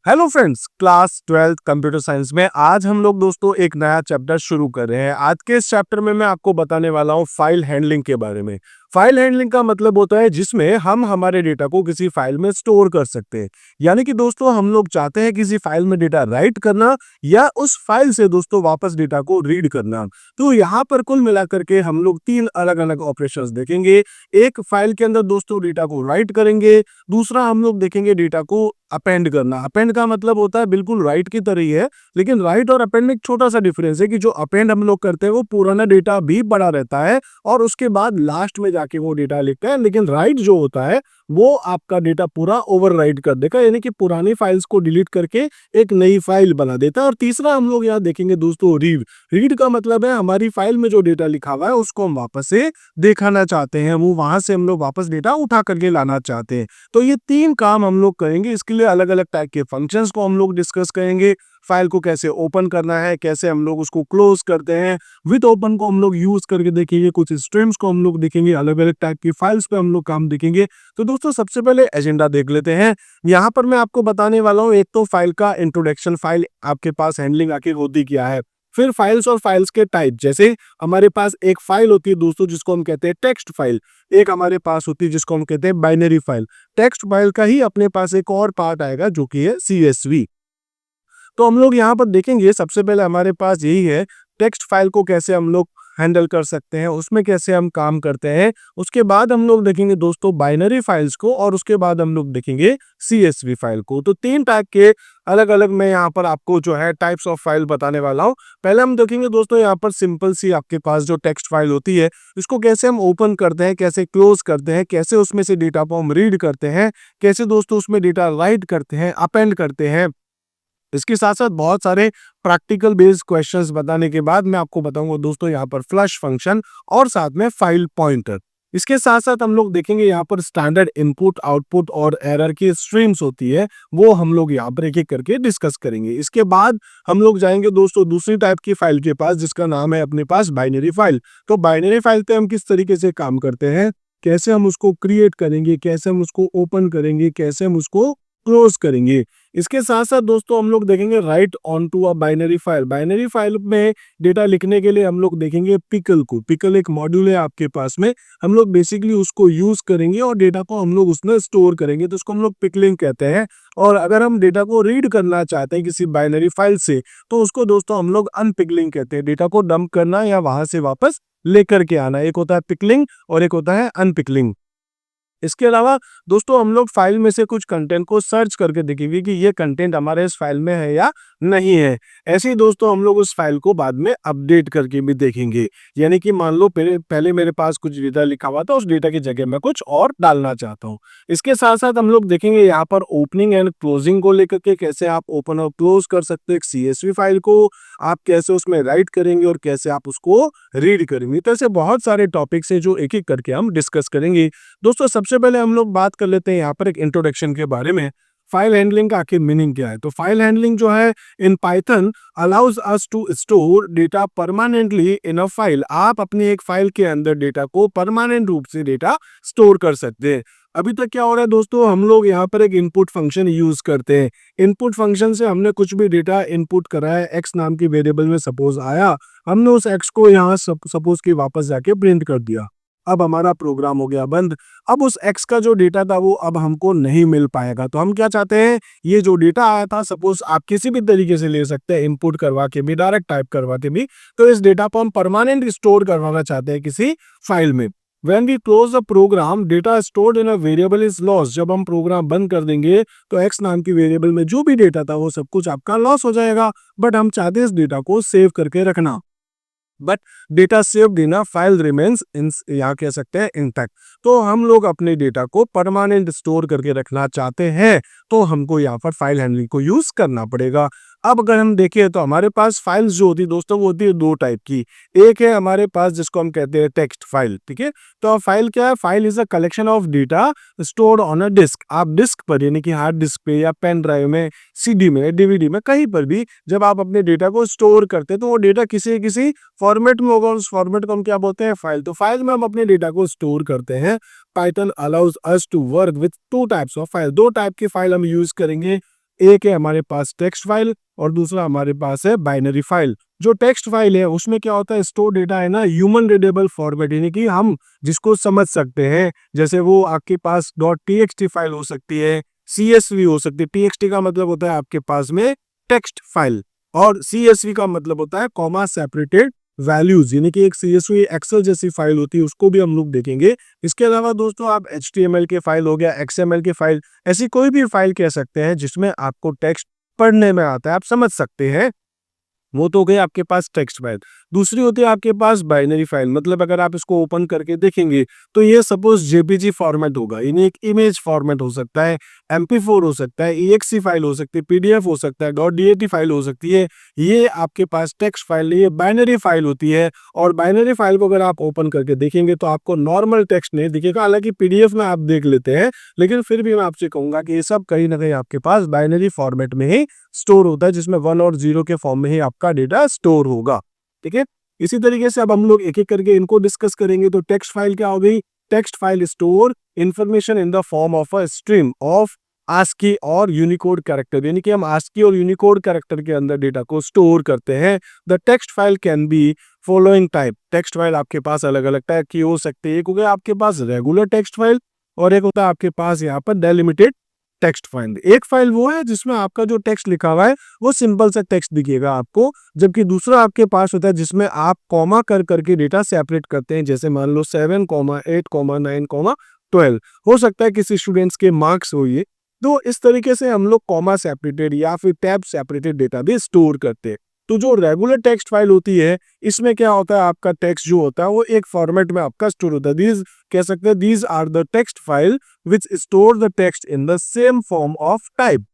Hello friends, class 12th computer science में आज हम लोग दोस्तों एक नया चैप्टर शुरू कर रहे हैं। आज के इस चैप्टर में मैं आपको बताने वाला हूं फाइल हैंडलिंग के बारे में। फाइल हैंडलिंग का मतलब होता है जिसमें हम हमारे डेटा को किसी फाइल में स्टोर कर सकते हैं। यानी कि दोस्तों हम लोग चाहते हैं किसी फाइल में डेटा राइट करना या उस फाइल से दोस्तों वापस डेटा को रीड करना। तो यहाँ पर कुल मिलाकर के हम लोग तीन अलग अलग ऑपरेशंस देखेंगे। एक फाइल के अंदर दोस्तों डेटा को राइट करेंगे, दूसरा हम लोग देखेंगे डेटा को अपेंड करना। अपेंड का मतलब होता है बिल्कुल राइट की तरह ही है, लेकिन राइट और अपेंड में एक छोटा सा डिफरेंस है कि जो अपेंड हम लोग करते हैं वो पुराना डेटा भी बड़ा रहता है और उसके बाद लास्ट में जाके वो डेटा लिखते हैं, लेकिन राइट जो होता है वो आपका डेटा पूरा ओवरराइट कर देगा, यानी कि पुरानी फाइल्स को डिलीट करके एक नई फाइल बना देता है। और तीसरा हम लोग यहाँ देखेंगे दोस्तों रीड। रीड का मतलब है हमारी फाइल में जो डेटा लिखा हुआ है उसको हम वापस से दिखाना चाहते हैं, वो वहां से हम लोग वापस डेटा उठा करके लाना चाहते हैं। तो ये तीन काम हम लोग करेंगे। इसके लिए अलग अलग टाइप के फंक्शंस को हम लोग डिस्कस करेंगे। फाइल को कैसे ओपन करना है, कैसे हम लोग उसको क्लोज करते हैं, विद ओपन को हम लोग यूज करके देखेंगे, कुछ स्ट्रीम्स को हम लोग देखेंगे, अलग अलग टाइप की फाइल्स पे हम लोग काम देखेंगे। तो दोस्तों सबसे पहले एजेंडा देख लेते हैं। यहाँ पर मैं आपको बताने वाला हूँ एक तो फाइल का इंट्रोडक्शन, फाइल आपके पास हैंडलिंग आखिर होती क्या है। फिर फाइल्स और फाइल्स के टाइप, जैसे हमारे पास एक फाइल होती है दोस्तों जिसको हम कहते हैं टेक्स्ट फाइल, एक हमारे पास होती है जिसको हम कहते हैं बाइनरी फाइल। टेक्स्ट फाइल का ही अपने पास एक और पार्ट आएगा जो कि है CSV। तो हम लोग यहाँ पर देखेंगे सबसे पहले हमारे पास यही है, टेक्स्ट फाइल को कैसे हम लोग हैंडल कर सकते हैं, उसमें कैसे हम काम करते हैं। उसके बाद हम लोग देखेंगे दोस्तों बाइनरी फाइल्स को, और उसके बाद हम लोग देखेंगे CSV फाइल को। तो तीन टाइप के अलग अलग मैं यहाँ पर आपको जो है टाइप्स ऑफ फाइल बताने वाला हूँ। पहले हम देखेंगे दोस्तों यहाँ पर सिंपल सी आपके पास जो टेक्स्ट फाइल होती है इसको कैसे हम ओपन करते हैं, कैसे क्लोज करते हैं, कैसे उसमें से डेटा को हम रीड करते हैं, कैसे दोस्तों उसमें डेटा राइट करते हैं, अपेंड करते हैं। इसके साथ साथ बहुत सारे प्रैक्टिकल बेस्ड क्वेश्चंस बताने के बाद मैं आपको बताऊंगा दोस्तों यहाँ पर फ्लश फंक्शन और साथ में फाइल पॉइंटर। इसके साथ साथ हम लोग देखेंगे यहाँ पर स्टैंडर्ड इनपुट, आउटपुट और एरर की स्ट्रीम्स होती है, वो हम लोग यहाँ पर एक एक करके डिस्कस करेंगे। इसके बाद हम लोग जाएंगे दोस्तों दूसरी टाइप की फाइल के पास जिसका नाम है अपने पास बाइनरी फाइल। तो बाइनरी फाइल पे हम किस तरीके से काम करते हैं, कैसे हम उसको क्रिएट करेंगे, कैसे हम उसको ओपन करेंगे, कैसे हम उसको क्लोज करेंगे। इसके साथ साथ दोस्तों हम लोग देखेंगे write on to a binary file. Binary file में डेटा लिखने के लिए हम लोग देखेंगे पिकल को। पिकल एक मॉड्यूल है आपके पास में, हम लोग बेसिकली उसको यूज करेंगे और डेटा को हम लोग उसमें स्टोर करेंगे, तो उसको हम लोग पिकलिंग कहते हैं। और अगर हम डेटा को रीड करना चाहते हैं किसी बाइनरी फाइल से तो उसको दोस्तों हम लोग अनपिकलिंग कहते हैं। डेटा को डंप करना या वहां से वापस लेकर के आना, एक होता है पिकलिंग और एक होता है अनपिकलिंग। इसके अलावा दोस्तों हम लोग फाइल में से कुछ कंटेंट को सर्च करके देखेंगे कि ये कंटेंट हमारे इस फाइल में है या नहीं है। ऐसे ही दोस्तों हम लोग उस फाइल को बाद में अपडेट करके भी देखेंगे, यानी कि मान लो पहले मेरे पास कुछ डेटा लिखा हुआ था, उस डेटा की जगह मैं कुछ और डालना चाहता हूँ। इसके साथ साथ हम लोग देखेंगे यहाँ पर ओपनिंग एंड क्लोजिंग को लेकर के, कैसे आप ओपन और क्लोज कर सकते हैं एक CSV फाइल को, आप कैसे उसमें राइट करेंगे और कैसे आप उसको रीड करेंगे। तो ऐसे बहुत सारे टॉपिक्स हैं जो एक एक करके हम डिस्कस करेंगे। दोस्तों सबसे पहले हम लोग बात कर लेते हैं यहाँ पर एक इंट्रोडक्शन के बारे में। फाइल हैंडलिंग का आखिर मीनिंग क्या है। तो फाइल हैंडलिंग जो है in Python allows us to store data permanently in a file. आप अपनी एक फाइल के अंदर डेटा को परमानेंट रूप से डेटा स्टोर कर सकते हैं। अभी तक क्या हो रहा है दोस्तों, हम लोग यहाँ पर एक इनपुट फंक्शन यूज करते हैं। इनपुट फंक्शन से हमने कुछ भी डेटा इनपुट करा है, एक्स नाम की वेरिएबल में सपोज आया, हमने उस एक्स को यहाँ सपोज की वापस जाके प्रिंट कर दिया। अब हमारा प्रोग्राम हो गया बंद। अब उस एक्स का जो डेटा था वो अब हमको नहीं मिल पाएगा। तो हम क्या चाहते हैं, ये जो डेटा आया था, सपोज आप किसी भी तरीके से ले सकते हैं, इनपुट करवा के भी, डायरेक्ट टाइप करवा के भी, तो इस डेटा को हम परमानेंट स्टोर करवाना चाहते हैं किसी फाइल में। When we close the program, data stored in a variable is lost। जब हम प्रोग्राम बंद कर देंगे तो x नाम की वेरिएबल में जो भी डेटा था वो सब कुछ आपका लॉस हो जाएगा। बट हम चाहते हैं इस डेटा को सेव करके रखना। But data saved in a file remains in, यहाँ कह सकते हैं इंटैक्ट। तो हम लोग अपने डेटा को परमानेंट स्टोर करके रखना चाहते हैं तो हमको यहाँ पर फाइल हैंडलिंग को यूज करना पड़ेगा। अब अगर हम देखें तो हमारे पास फाइल्स जो होती है दोस्तों वो होती है दो टाइप की। एक है हमारे पास जिसको हम कहते हैं टेक्स्ट फाइल, ठीक है। तो फाइल क्या है, file is a collection of data stored on a disk. आप डिस्क पर यानी कि हार्ड डिस्क पे या पेन ड्राइव में, CD में, DVD में, कहीं पर भी जब आप अपने डेटा को स्टोर करते हैं तो वो डेटा किसी किसी फॉर्मेट में होगा, उस फॉर्मेट को हम क्या बोलते हैं, फाइल। तो फाइल में हम अपने डेटा को स्टोर करते हैं। Python allows us to work with two types of file. दो टाइप की फाइल हम यूज करेंगे। एक है हमारे पास टेक्स्ट फाइल और दूसरा हमारे पास है बाइनरी फाइल। जो टेक्स्ट फाइल है उसमें क्या होता है, स्टोर डेटा है ना ह्यूमन रीडेबल फॉर्मेट, यानी कि हम जिसको समझ सकते हैं। जैसे वो आपके पास .txt फाइल हो सकती है, CSV हो सकती है। TXT का मतलब होता है आपके पास में टेक्स्ट फाइल, और CSV का मतलब होता है कॉमा सेपरेटेड वैल्यूज, यानी कि एक CSV एक्सेल जैसी फाइल होती है, उसको भी हम लोग देखेंगे। इसके अलावा दोस्तों आप HTML के फाइल हो गया, XML के फाइल, ऐसी कोई भी फाइल कह सकते हैं जिसमें आपको टेक्स्ट पढ़ने में आता है, आप समझ सकते हैं। वो तो हो गई आपके पास टेक्स्ट फाइल। दूसरी होती है आपके पास बाइनरी फाइल, मतलब अगर आप इसको ओपन करके देखेंगे तो ये सपोज JPG फॉर्मेट होगा, यानी एक इमेज फॉर्मेट हो सकता है, MP4 हो सकता है, EXE फाइल हो सकती है, PDF हो सकता है, .dat फाइल हो सकती है। ये आपके पास टेक्स्ट फाइल नहीं, ये बाइनरी फाइल होती है। और बाइनरी फाइल को अगर आप ओपन करके देखेंगे तो आपको नॉर्मल टेक्स्ट नहीं दिखेगा, हालांकि PDF में आप देख लेते हैं, लेकिन फिर भी मैं आपसे कहूंगा कि ये सब कहीं ना कहीं आपके पास बाइनरी फॉर्मेट में ही स्टोर होता है, जिसमें 1 और 0 के फॉर्म में ही आपका डेटा स्टोर होगा। ठीक है, इसी तरीके से अब हम लोग एक एक करके इनको डिस्कस करेंगे। तो टेक्स्ट फाइल क्या हो गई? Text file store information in the form of a stream of ASCII और यूनिकोड कैरेक्टर, यानी कि हम ASCII और यूनिकोड कैरेक्टर के अंदर डेटा को स्टोर करते हैं। The text file can be following type. Text file आपके पास अलग अलग टाइप की हो सकती है। एक हो गया आपके पास रेगुलर टेक्स्ट फाइल, और एक होता है आपके पास यहाँ पर डेलिमिटेड टेक्स्ट फाइल। एक फाइल वो है जिसमें आपका जो टेक्स्ट लिखा हुआ है वो सिंपल सा टेक्स्ट दिखेगा आपको, जबकि दूसरा आपके पास होता है जिसमें आप कॉमा कर करके डेटा सेपरेट करते हैं। जैसे मान लो 7, 8, 9, 12 हो सकता है किसी स्टूडेंट्स के मार्क्स हो ये। तो इस तरीके से हम लोग कॉमा सेपरेटेड या फिर टैब सेपरेटेड डेटा भी स्टोर करते हैं। तो जो रेगुलर टेक्स्ट फाइल होती है, इसमें क्या होता है, आपका टेक्स्ट जो होता है वो एक फॉर्मेट में आपका स्टोर होता है। दीज कह सकते हैं these are the text file which store the text in the same form of type।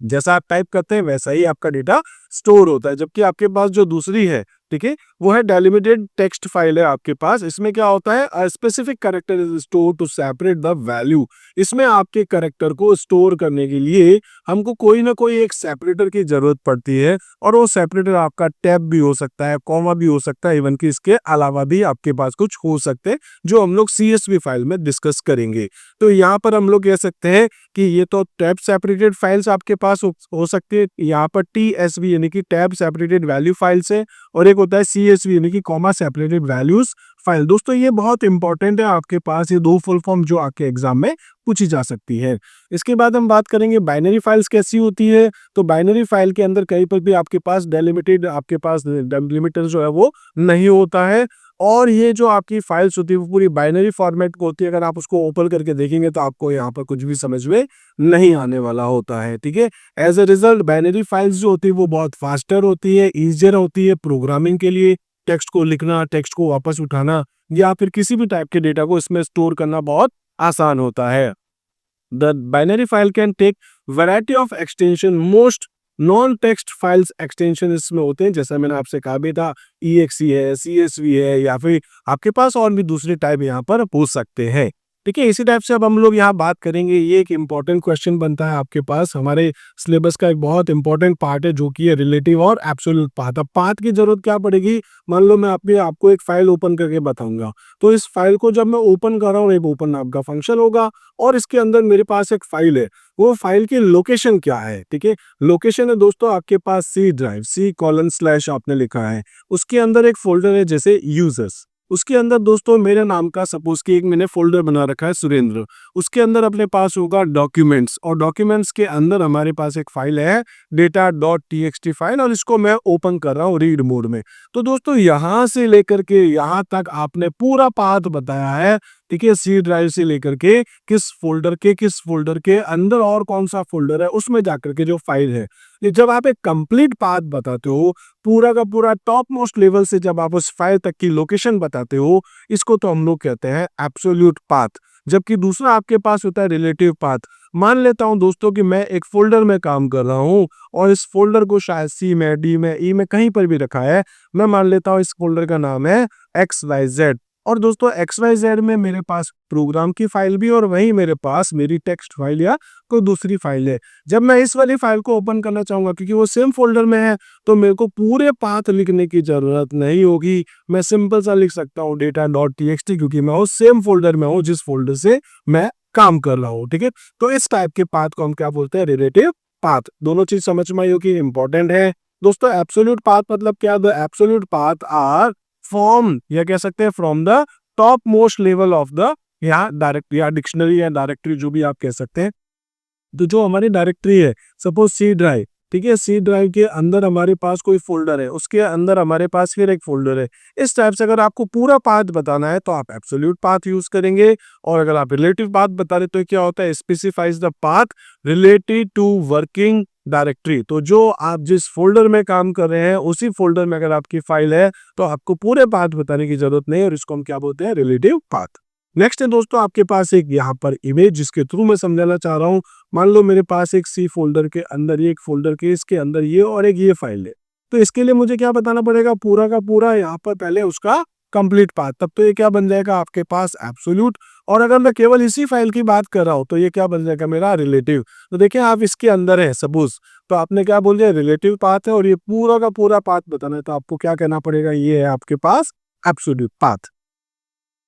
जैसा आप टाइप करते हैं वैसा ही आपका डेटा स्टोर होता है। जबकि आपके पास जो दूसरी है, ठीक है, वो है डेलिमिटेड टेक्स्ट फाइल है आपके पास। इसमें क्या होता है, a specific character is store to separate the value. इसमें आपके कैरेक्टर को स्टोर करने के लिए हमको कोई ना कोई एक सेपरेटर की जरूरत पड़ती है, और वो सेपरेटर आपका टैब भी हो सकता है, कॉमा भी हो सकता है, इवन कि इसके अलावा भी आपके पास कुछ हो सकते हैं जो हम लोग CSV फाइल में डिस्कस करेंगे। तो यहाँ पर हम लोग कह सकते हैं कि ये तो टैब सेपरेटेड फाइल्स आपके पास हो सकती है। यहाँ पर TSV यानी कि टैब सेपरेटेड वैल्यू फाइल्स है, और एक होता है CSV यानी कि कॉमा सेपरेटेड वैल्यूज फाइल। दोस्तों ये बहुत इंपॉर्टेंट है आपके पास, ये दो फुल फॉर्म जो आपके एग्जाम में पूछी जा सकती है। इसके बाद हम बात करेंगे बाइनरी फाइल्स कैसी होती है। तो बाइनरी फाइल के अंदर कहीं पर भी आपके पास डेलिमिटेड, आपके पास डेलिमिटर जो है वो नहीं होता है, और ये जो आपकी फाइल्स होती है वो पूरी बाइनरी फॉर्मेट को होती है। अगर आप उसको ओपन करके देखेंगे तो आपको यहाँ पर कुछ भी समझ में नहीं आने वाला होता है। ठीक है, as a result binary files जो होती है वो बहुत फास्टर होती है, ईजियर होती है प्रोग्रामिंग के लिए। टेक्स्ट को लिखना, टेक्स्ट को वापस उठाना, या फिर किसी भी टाइप के डेटा को इसमें स्टोर करना बहुत आसान होता है। The binary file can take variety of extension। most non text files extension इसमें होते हैं, जैसा मैंने आपसे कहा भी था, EXE है, CSV है, या फिर आपके पास और भी दूसरे टाइप यहाँ पर पूछ सकते हैं। ठीक है, इसी टाइप से अब हम लोग यहाँ बात करेंगे। ये एक इंपॉर्टेंट क्वेश्चन बनता है आपके पास, हमारे सिलेबस का एक बहुत इंपॉर्टेंट पार्ट है, जो कि है रिलेटिव और एब्सोल्यूट पाथ। अब पाथ की जरूरत क्या पड़ेगी? मान लो मैं आपको एक फाइल ओपन करके बताऊंगा, तो इस फाइल को जब मैं ओपन कर रहा हूँ, एक ओपन आपका फंक्शन होगा, और इसके अंदर मेरे पास एक फाइल है, वो फाइल की लोकेशन क्या है? ठीक है, लोकेशन है दोस्तों आपके पास C ड्राइव, C:/ आपने लिखा है, उसके अंदर एक फोल्डर है जैसे यूजर्स, उसके अंदर दोस्तों मेरे नाम का सपोज कि एक मैंने फोल्डर बना रखा है सुरेंद्र, उसके अंदर अपने पास होगा डॉक्यूमेंट्स, और डॉक्यूमेंट्स के अंदर हमारे पास एक फाइल है data.txt फाइल, और इसको मैं ओपन कर रहा हूँ रीड मोड में। तो दोस्तों यहां से लेकर के यहां तक आपने पूरा पाथ बताया है। ठीक है, C ड्राइव से लेकर के किस फोल्डर के अंदर और कौन सा फोल्डर है उसमें जाकर के जो फाइल है, ये जब आप एक कंप्लीट पाथ बताते हो, पूरा का पूरा टॉप मोस्ट लेवल से जब आप उस फाइल तक की लोकेशन बताते हो, इसको तो हम लोग कहते हैं एब्सोल्यूट पाथ। जबकि दूसरा आपके पास होता है रिलेटिव पाथ। मान लेता हूं दोस्तों कि मैं एक फोल्डर में काम कर रहा हूं, और इस फोल्डर को शायद C में, D में, E में कहीं पर भी रखा है। मैं मान लेता हूं इस फोल्डर का नाम है XYZ, और दोस्तों XYZ में मेरे पास प्रोग्राम की फाइल भी, और वहीं मेरे पास मेरी टेक्स्ट फाइल या कोई दूसरी फाइल है। जब मैं इस वाली फाइल को ओपन करना चाहूंगा, क्योंकि वो सेम फोल्डर में है, तो मेरे को पूरे पाथ लिखने की जरूरत नहीं होगी। मैं सिंपल सा लिख सकता हूँ data.txt, क्योंकि मैं उस सेम फोल्डर में हूँ जिस फोल्डर से मैं काम कर रहा हूँ। ठीक है, तो इस टाइप के पाथ को हम क्या बोलते हैं? Relative path. दोनों चीज समझ में आई हो कि इंपॉर्टेंट है दोस्तों। एब्सोल्यूट पाथ मतलब क्या? The absolute path are from, या कह सकते हैं from the top most level of the, या डायरेक्ट या डिक्शनरी या डायरेक्टरी जो भी आप कह सकते हैं। तो जो हमारी डायरेक्टरी है, सपोज सी ड्राइव, ठीक है, सी ड्राइव के अंदर हमारे पास कोई फोल्डर है, उसके अंदर हमारे पास फिर एक फोल्डर है। इस टाइप से अगर आपको पूरा पाथ बताना है तो आप एब्सोल्यूट पाथ यूज करेंगे। और अगर आप रिलेटिव पाथ बता रहे तो क्या होता है? Specifies the path related to working directory. तो जो आप जिस फोल्डर में काम कर रहे हैं उसी फोल्डर में अगर आपकी फाइल है तो आपको पूरे पाथ बताने की जरूरत नहीं है, और इसको हम क्या बोलते हैं? Relative path. नेक्स्ट है दोस्तों आपके पास एक यहाँ पर इमेज, जिसके थ्रू मैं समझाना चाह रहा हूँ। मान लो मेरे पास एक सी फोल्डर के अंदर ये, एक फोल्डर के इसके अंदर ये, और एक ये फाइल है। तो इसके लिए मुझे क्या बताना पड़ेगा? पूरा का पूरा यहाँ पर पहले उसका कंप्लीट पाथ। तब तो ये क्या बन जाएगा आपके पास? एब्सोल्यूट। और अगर मैं केवल इसी फाइल की बात कर रहा हूँ तो ये क्या बन जाएगा? मेरा रिलेटिव। तो देखिए आप इसके अंदर है सपोज, तो आपने क्या बोल दिया? रिलेटिव पाथ है, और ये पूरा का पूरा पाथ बताना है तो आपको क्या कहना पड़ेगा? ये है आपके पास एब्सोल्यूट पाथ।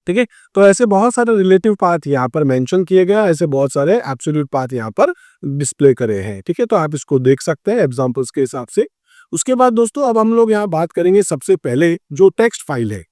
ठीक है, तो ऐसे बहुत सारे रिलेटिव पाथ यहाँ पर मेंशन किए गए, ऐसे बहुत सारे एब्सोल्यूट पाथ यहाँ पर डिस्प्ले करे हैं। ठीक है, तो आप इसको देख सकते हैं एग्जांपल्स के हिसाब से। उसके बाद दोस्तों अब हम लोग यहाँ बात करेंगे सबसे पहले जो टेक्स्ट फाइल है।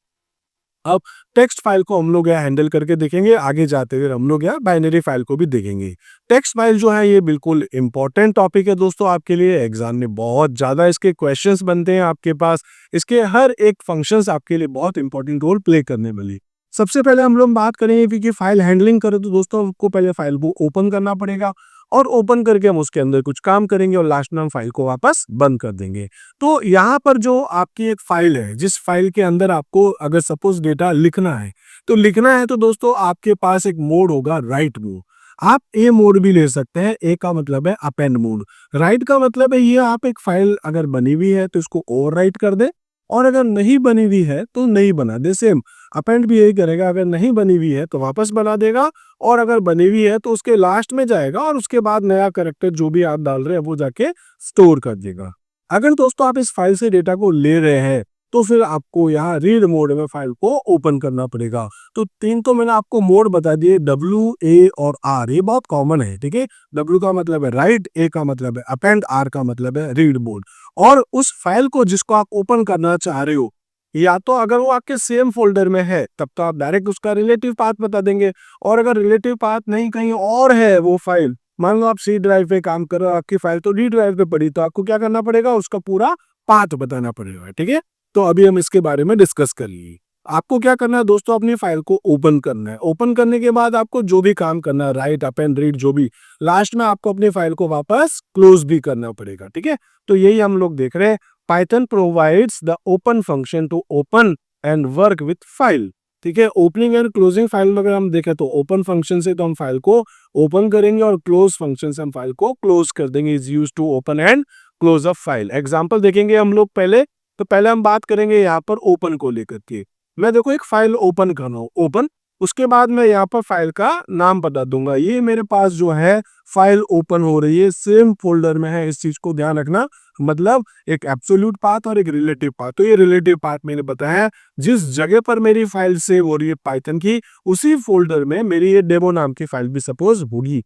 अब टेक्स्ट फाइल को हम लोग यहाँ हैंडल करके देखेंगे, आगे जाते हुए हम लोग यहाँ बाइनरी फाइल को भी देखेंगे। टेक्स्ट फाइल जो है ये बिल्कुल इंपॉर्टेंट टॉपिक है दोस्तों आपके लिए। एग्जाम में बहुत ज्यादा इसके क्वेश्चंस बनते हैं आपके पास। इसके हर एक फंक्शंस आपके लिए बहुत इंपॉर्टेंट रोल प्ले करने वाली। सबसे पहले हम लोग बात करेंगे क्योंकि फाइल हैंडलिंग करें तो दोस्तों हमको पहले फाइल को ओपन करना पड़ेगा, और ओपन करके हम उसके अंदर कुछ काम करेंगे और लास्ट में हम फाइल को वापस बंद कर देंगे। तो यहाँ पर जो आपकी एक फाइल है, जिस फाइल के अंदर आपको अगर सपोज डेटा लिखना है तो दोस्तों आपके पास एक मोड होगा, राइट मोड। आप ए मोड भी ले सकते हैं। ए का मतलब है अपेंड मोड, राइट का मतलब है ये आप एक फाइल अगर बनी हुई है तो इसको ओवरराइट कर दे, और अगर नहीं बनी हुई है तो नहीं बना दे। सेम अपेंड भी यही करेगा, अगर नहीं बनी हुई है तो वापस बना देगा, और अगर बनी हुई है तो उसके लास्ट में जाएगा और उसके बाद नया कैरेक्टर जो भी आप डाल रहे हैं वो जाके स्टोर कर देगा। अगर दोस्तों आप इस फाइल से डेटा को ले रहे हैं तो फिर आपको यहाँ रीड मोड में फाइल को ओपन करना पड़ेगा। तो तीन तो मैंने आपको मोड बता दिए, W, A और R। ये बहुत कॉमन है। ठीक है, W का मतलब है राइट, A का मतलब है अपेंड, R का मतलब है रीड मोड। और उस फाइल को जिसको आप ओपन करना चाह रहे हो, या तो अगर वो आपके सेम फोल्डर में है तब तो आप डायरेक्ट उसका रिलेटिव पाथ बता देंगे, और अगर रिलेटिव पाथ नहीं कहीं और है वो फाइल, मान लो आप सी ड्राइव पे काम कर रहे हो, आपकी फाइल तो डी ड्राइव पे पड़ी, तो आपको क्या करना पड़ेगा? उसका पूरा पाथ बताना पड़ेगा। ठीक है, तो अभी हम इसके बारे में डिस्कस कर लिए। आपको क्या करना है दोस्तों? अपनी फाइल को ओपन करना है। ओपन करने के बाद आपको जो भी काम करना है, राइट, अपेंड, रीड, जो भी, लास्ट में आपको अपनी फाइल को वापस क्लोज भी करना पड़ेगा। ठीक है, तो यही हम लोग देख रहे हैं। Python provides the open function to open and work with file. ठीक है, ओपनिंग एंड क्लोजिंग फाइल में अगर हम देखें तो ओपन फंक्शन से तो हम फाइल को ओपन करेंगे, और क्लोज फंक्शन से हम फाइल को क्लोज कर देंगे। Is used to open and close a file. Example देखेंगे हम लोग पहले। तो पहले हम बात करेंगे यहाँ पर ओपन को लेकर के। मैं देखो एक फाइल ओपन कर रहा हूँ, ओपन, उसके बाद मैं यहाँ पर फाइल का नाम बता दूंगा। ये मेरे पास जो है फाइल ओपन हो रही है, सेम फोल्डर में है, इस चीज को ध्यान रखना। मतलब एक एब्सोल्यूट पाथ और एक रिलेटिव पाथ। तो ये रिलेटिव पाथ मैंने बताया, जिस जगह पर मेरी फाइल सेव हो रही है पाइथन की, उसी फोल्डर में मेरी ये डेमो नाम की फाइल भी सपोज होगी।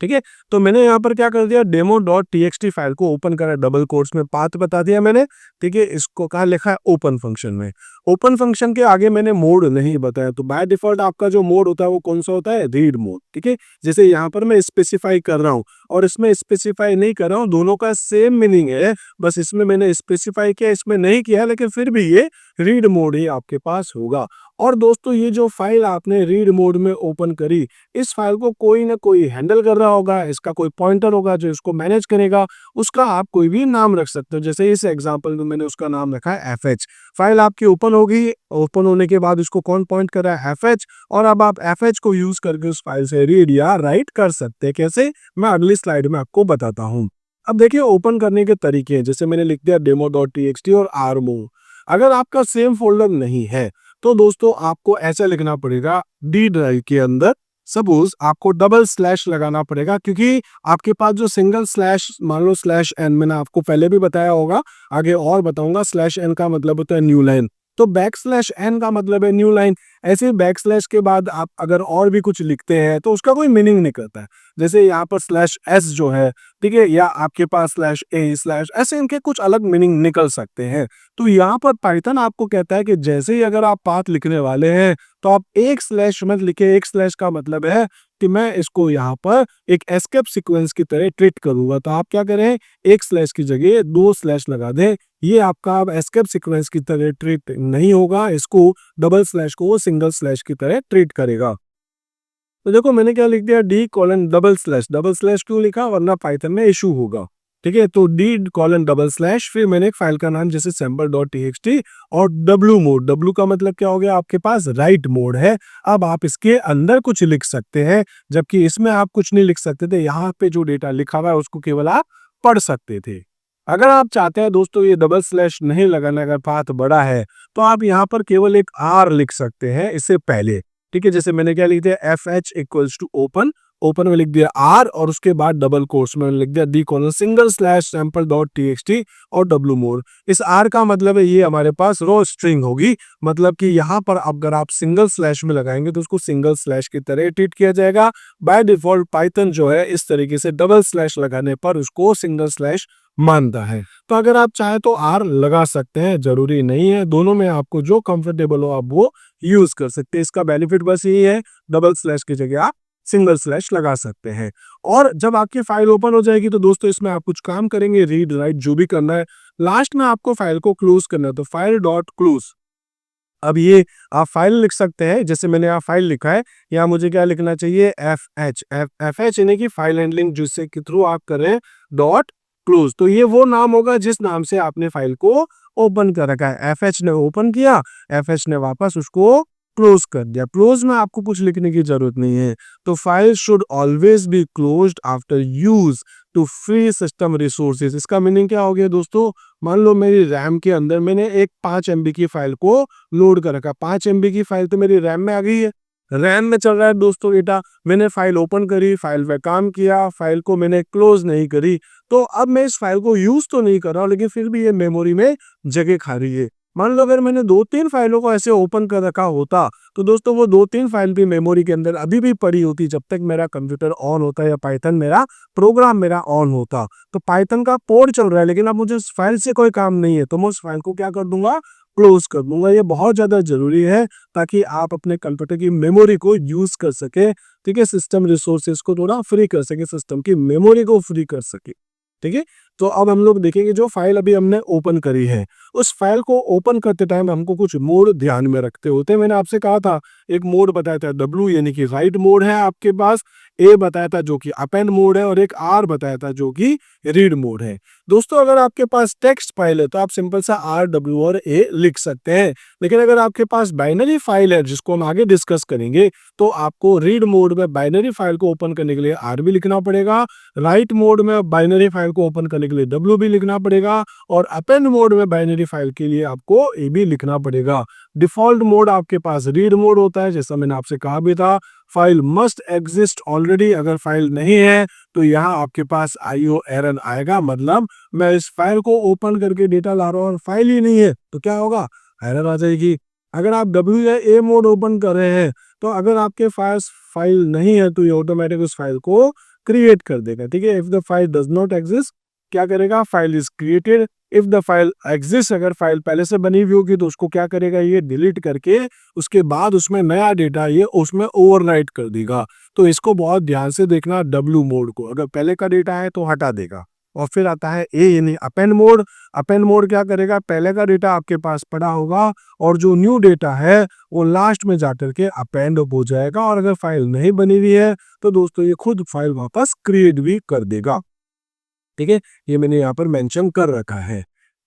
ठीक है, तो मैंने यहाँ पर क्या कर दिया? demo.txt फाइल को ओपन करा, डबल कोट्स में पाथ बता दिया मैंने। ठीक है, इसको कहाँ लिखा है? ओपन फंक्शन में। ओपन फंक्शन के आगे मैंने मोड नहीं बताया, तो बाय डिफॉल्ट आपका जो मोड होता है वो कौन सा होता है? Read mode. ठीक है, जैसे यहाँ पर मैं स्पेसिफाई कर रहा हूँ और इसमें स्पेसिफाई नहीं कर रहा हूँ, दोनों का सेम मीनिंग है, बस इसमें मैंने स्पेसिफाई किया, इसमें नहीं किया, लेकिन फिर भी ये रीड मोड ही आपके पास होगा। और दोस्तों ये जो फाइल आपने रीड मोड में ओपन करी, इस फाइल को कोई ना कोई हैंडल कर रहा होगा, इसका कोई पॉइंटर होगा जो इसको मैनेज करेगा, उसका आप कोई भी नाम रख सकते हो। जैसे इस एग्जांपल में मैंने उसका नाम रखा है fh। फाइल आपकी ओपन होगी, ओपन होने के बाद उसको कौन पॉइंट कर रहा है? fh। और अब आप fh को यूज करके उस फाइल से रीड या राइट कर सकते हैं। कैसे? मैं अगली स्लाइड में आपको बताता हूँ। अब देखिए ओपन करने के तरीके हैं। जैसे मैंने लिख दिया demo.txt और rmove। अगर आपका सेम फोल्डर नहीं है तो दोस्तों आपको ऐसा लिखना पड़ेगा, डी ड्राइव के अंदर सपोज आपको डबल स्लैश लगाना पड़ेगा, क्योंकि आपके पास जो सिंगल स्लैश, मान लो स्लैश एन, मैंने आपको पहले भी बताया होगा, आगे और बताऊंगा। स्लैश एन का मतलब होता है न्यू लाइन। तो बैकस्लैश एन का मतलब है न्यू लाइन। ऐसे बैकस्लैश के बाद आप अगर और भी कुछ लिखते हैं तो उसका कोई मीनिंग नहीं करता है। जैसे यहाँ पर स्लैश एस जो है, ठीक है, या आपके पास स्लैश ए स्लैश, ऐसे इनके कुछ अलग मीनिंग निकल सकते हैं। तो यहाँ पर पाइथन आपको कहता है कि जैसे ही अगर आप पाथ लिखने वाले हैं तो आप एक स्लैश मत लिखे। एक स्लैश का मतलब है कि मैं इसको यहाँ पर एक एस्केप सीक्वेंस की तरह ट्रीट करूंगा। तो आप क्या करें, एक स्लैश की जगह दो स्लैश लगा दें। ये आपका अब एस्केप सीक्वेंस की तरह ट्रीट नहीं होगा, इसको डबल स्लैश को वो सिंगल स्लैश की तरह ट्रीट करेगा। तो देखो मैंने क्या लिख दिया, D colon double slash. Double slash क्यों लिखा, वरना पाइथन में इशू होगा। ठीक है, तो डी कॉलन डबल स्लैश, फिर मैंने एक फाइल का नाम जैसे सैंपल डॉट टीएक्सटी और डब्ल्यू मोड। डब्ल्यू का मतलब क्या हो गया, आपके पास राइट मोड है। अब आप इसके अंदर कुछ लिख सकते हैं, जबकि इसमें आप कुछ नहीं लिख सकते थे। यहाँ पे जो डेटा लिखा हुआ है उसको केवल आप पढ़ सकते थे। अगर आप चाहते हैं दोस्तों ये डबल स्लैश नहीं लगाना, अगर पाथ बड़ा है तो आप यहाँ पर केवल एक आर लिख सकते हैं इससे पहले। ठीक है, जैसे मैंने क्या लिख दिया, F H equals to open, open में लिख दिया आर और उसके बाद डबल कोट्स में लिख दिया D colon single slash sample dot TXT और डब्ल्यू मोड। इस आर का मतलब है ये हमारे पास रो स्ट्रिंग होगी, मतलब कि यहाँ पर अगर आप सिंगल स्लैश में लगाएंगे तो उसको सिंगल स्लैश की तरह ट्रीट किया जाएगा। बाय डिफॉल्ट पाइथन जो है इस तरीके से डबल स्लैश लगाने पर उसको सिंगल स्लैश मानता है। तो अगर आप चाहे तो आर लगा सकते हैं, जरूरी नहीं है। दोनों में आपको जो कंफर्टेबल हो आप वो यूज कर सकते हैं। इसका बेनिफिट बस यही है, डबल स्लैश की जगह आप सिंगल स्लैश लगा सकते हैं। और जब आपकी फाइल ओपन हो जाएगी तो दोस्तों इसमें आप कुछ काम करेंगे, रीड राइट जो भी करना है। लास्ट में आपको फाइल को क्लोज करना है, तो फाइल डॉट क्लोज। अब ये आप फाइल लिख सकते हैं, जैसे मैंने यहाँ फाइल लिखा है, यहाँ मुझे क्या लिखना चाहिए, एफ एच। एफ एच यानी कि फाइल हैंडलिंग जिससे के थ्रू आप कर रहे हैं, डॉट क्लोज। तो ये वो नाम होगा जिस नाम से आपने फाइल को ओपन कर रखा है। एफ एच ने ओपन किया, एफ एच ने वापस उसको क्लोज कर दिया। क्लोज में आपको कुछ लिखने की जरूरत नहीं है। तो file should always be closed after use to free system resources. इसका मीनिंग क्या हो गया दोस्तों, मान लो मेरी रैम के अंदर मैंने एक 5 MB की फाइल को लोड कर रखा। 5 MB की फाइल तो मेरी रैम में आ गई है, रैम में चल रहा है दोस्तों डेटा। मैंने फाइल ओपन करी, फाइल पे काम किया, फाइल को मैंने क्लोज नहीं करी, तो अब मैं इस फाइल को यूज तो नहीं कर रहा हूं, लेकिन फिर भी ये मेमोरी में जगह खा रही है। मान लो अगर मैंने 2-3 फाइलों को ऐसे ओपन कर रखा होता तो दोस्तों वो 2-3 फाइल भी मेमोरी के अंदर अभी भी पड़ी होती जब तक मेरा कंप्यूटर ऑन होता या पाइथन मेरा प्रोग्राम मेरा ऑन होता। तो पाइथन का कोड चल रहा है लेकिन अब मुझे उस फाइल से कोई काम नहीं है, तो मैं उस फाइल को क्या कर दूंगा, क्लोज कर दूंगा। ये बहुत ज्यादा जरूरी है ताकि आप अपने कंप्यूटर की मेमोरी को यूज कर सके। ठीक है, सिस्टम रिसोर्सेज को थोड़ा फ्री कर सके, सिस्टम की मेमोरी को फ्री कर सके। ठीक है, तो अब हम लोग देखेंगे जो फाइल अभी हमने ओपन करी है, उस फाइल को ओपन करते टाइम हमको कुछ मोड ध्यान में रखते होते हैं। मैंने आपसे कहा था एक मोड बताया था डब्ल्यू यानी कि राइट मोड है आपके पास, ए बताया था जो कि अपेंड मोड है, और एक आर बताया था जो कि रीड मोड है। दोस्तों अगर आपके पास टेक्स्ट फाइल है तो आप सिंपल सा आर डब्ल्यू और ए लिख सकते हैं, लेकिन अगर आपके पास बाइनरी फाइल है जिसको हम आगे डिस्कस करेंगे तो आपको रीड मोड में बाइनरी फाइल को ओपन करने के लिए आर भी लिखना पड़ेगा, राइट मोड में बाइनरी फाइल को ओपन करने के लिए डब्ल्यू भी लिखना पड़ेगा, और अपेंड मोड में बाइनरी फाइल के लिए आपको ए भी लिखना पड़ेगा। डिफॉल्ट मोड आपके पास रीड मोड होता है, जैसा मैंने आपसे कहा भी था, फाइल मस्ट एग्जिस्ट ऑलरेडी। अगर फाइल नहीं है तो यहाँ आपके पास आईओ एरर आएगा, मतलब मैं इस फाइल को ओपन करके डेटा ला रहा हूँ और फाइल ही नहीं है तो क्या होगा, एरर आ जाएगी। अगर आप डब्ल्यू या ए मोड ओपन कर रहे हैं तो अगर आपके पास फाइल नहीं है तो ये ऑटोमेटिक उस फाइल को क्रिएट कर देगा। ठीक है, if the file does not exist क्या करेगा, file is created. If the file exist, अगर फाइल पहले से बनी हुई होगी तो उसको क्या करेगा, ये डिलीट करके उसके बाद उसमें नया डेटा ये उसमें ओवरराइट कर देगा। तो इसको बहुत ध्यान से देखना, डब्ल्यू मोड को अगर पहले का डेटा है तो हटा देगा। और फिर आता है ए यानी अपेंड मोड। अपेंड मोड क्या करेगा, पहले का डेटा आपके पास पड़ा होगा और जो न्यू डेटा है वो लास्ट में जाकर के अपेंड हो जाएगा, और अगर फाइल नहीं बनी हुई है तो दोस्तों ये खुद फाइल वापस क्रिएट भी कर देगा। ठीक है, ये मैंने यहाँ पर मेंशन कर रखा है।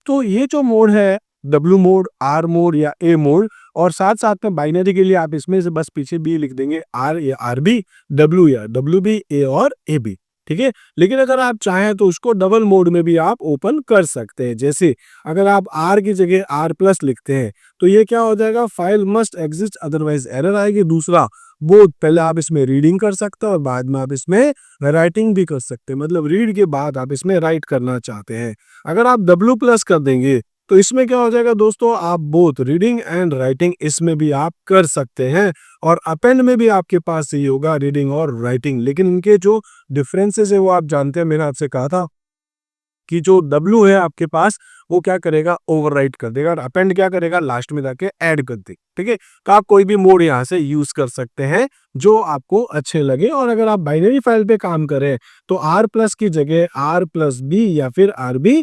तो ये जो मोड है डब्ल्यू मोड, आर मोड या ए मोड, और साथ साथ में बाइनरी के लिए आप इसमें से बस पीछे बी लिख देंगे, आर या आर बी, डब्ल्यू या डब्ल्यू बी, ए और ए बी। ठीक है, लेकिन अगर आप चाहें तो उसको डबल मोड में भी आप ओपन कर सकते हैं। जैसे अगर आप आर की जगह आर प्लस लिखते हैं तो ये क्या हो जाएगा, file must exist otherwise error आएगी। दूसरा, बोथ, पहले आप इसमें रीडिंग कर सकते हो और बाद में आप इसमें राइटिंग भी कर सकते हैं, मतलब रीड के बाद आप इसमें राइट करना चाहते हैं। अगर आप डब्ल्यू प्लस कर देंगे तो इसमें क्या हो जाएगा दोस्तों, आप बोथ रीडिंग एंड राइटिंग इसमें भी आप कर सकते हैं। और अपेंड में भी आपके पास यही होगा, रीडिंग और राइटिंग। लेकिन इनके जो डिफरेंसेस है वो आप जानते हैं, मैंने आपसे कहा था कि जो W है आपके पास वो क्या करेगा, ओवरराइट कर देगा, और अपेंड क्या करेगा, लास्ट में जाके ऐड कर देगा। ठीक है, तो आप कोई भी मोड यहाँ से यूज कर सकते हैं जो आपको अच्छे लगे। और अगर आप बाइनरी फाइल पे काम करें तो R+ की जगह R+B या फिर RB+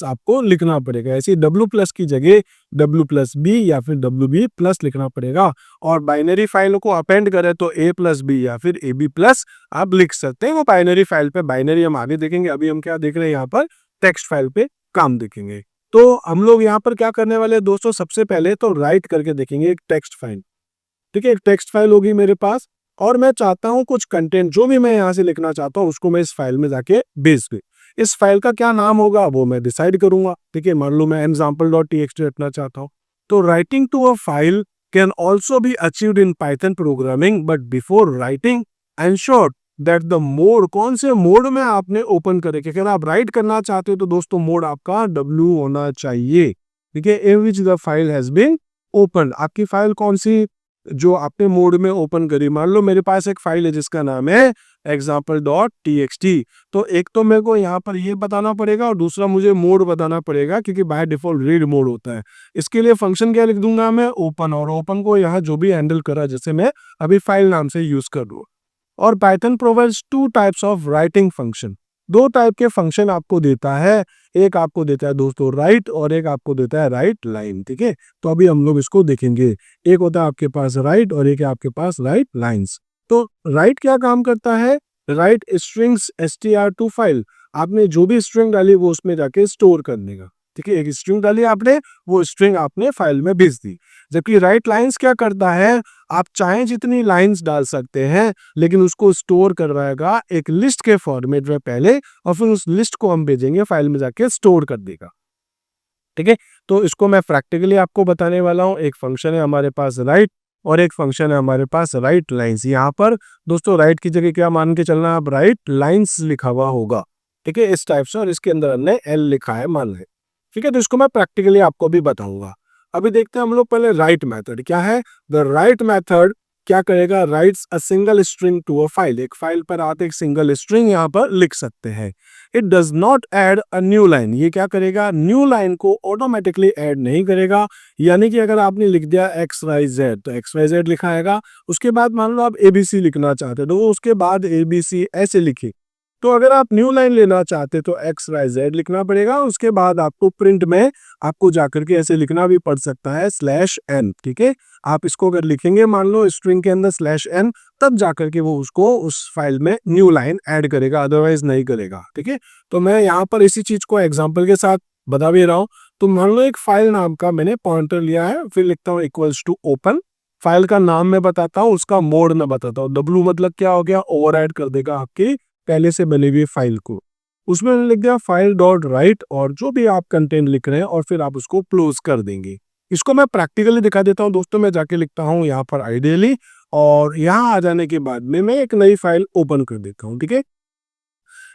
आपको लिखना पड़ेगा। ऐसी W+ की जगह W+B या फिर WB+ लिखना पड़ेगा। और बाइनरी फाइलों को अपेंड करें तो A+B या फिर AB+ आप लिख सकते हैं। वो बाइनरी फाइल पे, बाइनरी हम आगे देखेंगे, अभी हम क्या देख रहे हैं यहाँ पर, टेक्स्ट फाइल पे काम देखेंगे। तो हम लोग यहाँ पर क्या करने वाले हैं दोस्तों, सबसे पहले तो राइट करके देखेंगे एक टेक्स्ट फाइल। ठीक है, एक टेक्स्ट फाइल होगी मेरे पास, और मैं चाहता हूँ कुछ कंटेंट जो भी मैं यहाँ से लिखना चाहता हूँ उसको मैं इस फाइल में जाके भेज दूँ। इस फाइल का क्या नाम होगा वो मैं डिसाइड करूंगा। ठीक है, मान लो मैं example.txt रखना चाहता हूँ। तो writing to a file can also be achieved in Python programming, but before writing ensure that the mode, कौन से मोड में आपने ओपन करे, कि अगर आप राइट करना चाहते हो तो दोस्तों मोड आपका W होना चाहिए। ठीक है, in which the file has been open, आपकी फाइल कौन सी जो आपने मोड में ओपन करी। मान लो मेरे पास एक फाइल है जिसका नाम है example.txt। तो एक तो मेरे को यहाँ पर ये बताना पड़ेगा और दूसरा मुझे मोड बताना पड़ेगा, क्योंकि बाय डिफॉल्ट रीड मोड होता है। इसके लिए फंक्शन क्या लिख दूंगा मैं, ओपन, और ओपन को यहाँ जो भी हैंडल करा, जैसे मैं अभी फाइल नाम से यूज कर रहा हूँ। और Python provides 2 types of writing function, 2 type के फंक्शन आपको देता है। एक आपको देता है दोस्तों राइट, और एक आपको देता है राइट लाइन। ठीक है, तो अभी हम लोग इसको देखेंगे। एक होता है आपके पास राइट और एक है आपके पास राइट लाइन्स। तो राइट क्या काम करता है, write strings str to file, आपने जो भी स्ट्रिंग डाली वो उसमें जाके स्टोर कर देगा। ठीक है, एक स्ट्रिंग डाली आपने, वो स्ट्रिंग आपने फाइल में भेज दी। जबकि राइट लाइन्स क्या करता है, आप चाहें जितनी लाइन्स डाल सकते हैं, लेकिन उसको स्टोर करवाएगा एक लिस्ट के फॉर्मेट में पहले, और फिर उस लिस्ट को हम भेजेंगे फाइल में जाके स्टोर कर देगा। ठीक है, तो इसको मैं प्रैक्टिकली आपको बताने वाला हूँ। एक फंक्शन है हमारे पास राइट और एक फंक्शन है हमारे पास राइट लाइन्स। यहाँ पर दोस्तों राइट की जगह क्या मान के चलना, आप राइट लाइन्स लिखा हुआ होगा। ठीक है, इस टाइप से, और इसके अंदर हमने L लिखा है मान लें। ठीक है, तो इसको मैं प्रैक्टिकली आपको भी बताऊंगा। अभी देखते हैं हम लोग पहले राइट मेथड क्या है। द राइट मेथड क्या करेगा, writes a single string to a file, एक फाइल पर आप एक सिंगल स्ट्रिंग यहाँ पर लिख सकते हैं। It does not add a new line, ये क्या करेगा, न्यू लाइन को ऑटोमेटिकली ऐड नहीं करेगा। यानी कि अगर आपने लिख दिया XYZ तो XYZ लिखाएगा। उसके बाद मान लो आप ABC लिखना चाहते हो तो वो उसके बाद ABC ऐसे लिखे। तो अगर आप न्यू लाइन लेना चाहते तो XYZ लिखना पड़ेगा। उसके बाद आपको प्रिंट में आपको जाकर के ऐसे लिखना भी पड़ सकता है /n। ठीक है, आप इसको अगर लिखेंगे मान लो स्ट्रिंग के अंदर /n, तब जाकर के वो उसको उस फाइल में न्यू लाइन ऐड करेगा, अदरवाइज नहीं करेगा। ठीक है, तो मैं यहाँ पर इसी चीज को एग्जांपल के साथ बता भी रहा हूँ। तो मान लो एक फाइल नाम का मैंने पॉइंटर लिया है, फिर लिखता हूँ इक्वल्स टू ओपन, फाइल का नाम मैं बताता हूँ, उसका मोड मैं बताता हूँ। W मतलब क्या हो गया, ओवरराइड कर देगा आपकी पहले से बनी हुई फाइल को। उसमें मैंने लिख दिया फाइल डॉट राइट, और जो भी आप कंटेंट लिख रहे हैं, और फिर आप उसको क्लोज कर देंगे। इसको मैं प्रैक्टिकली दिखा देता हूं दोस्तों। मैं जाके लिखता हूं यहाँ पर आइडियली, और यहाँ आ जाने के बाद में मैं एक नई फाइल ओपन कर देता हूँ। ठीक है,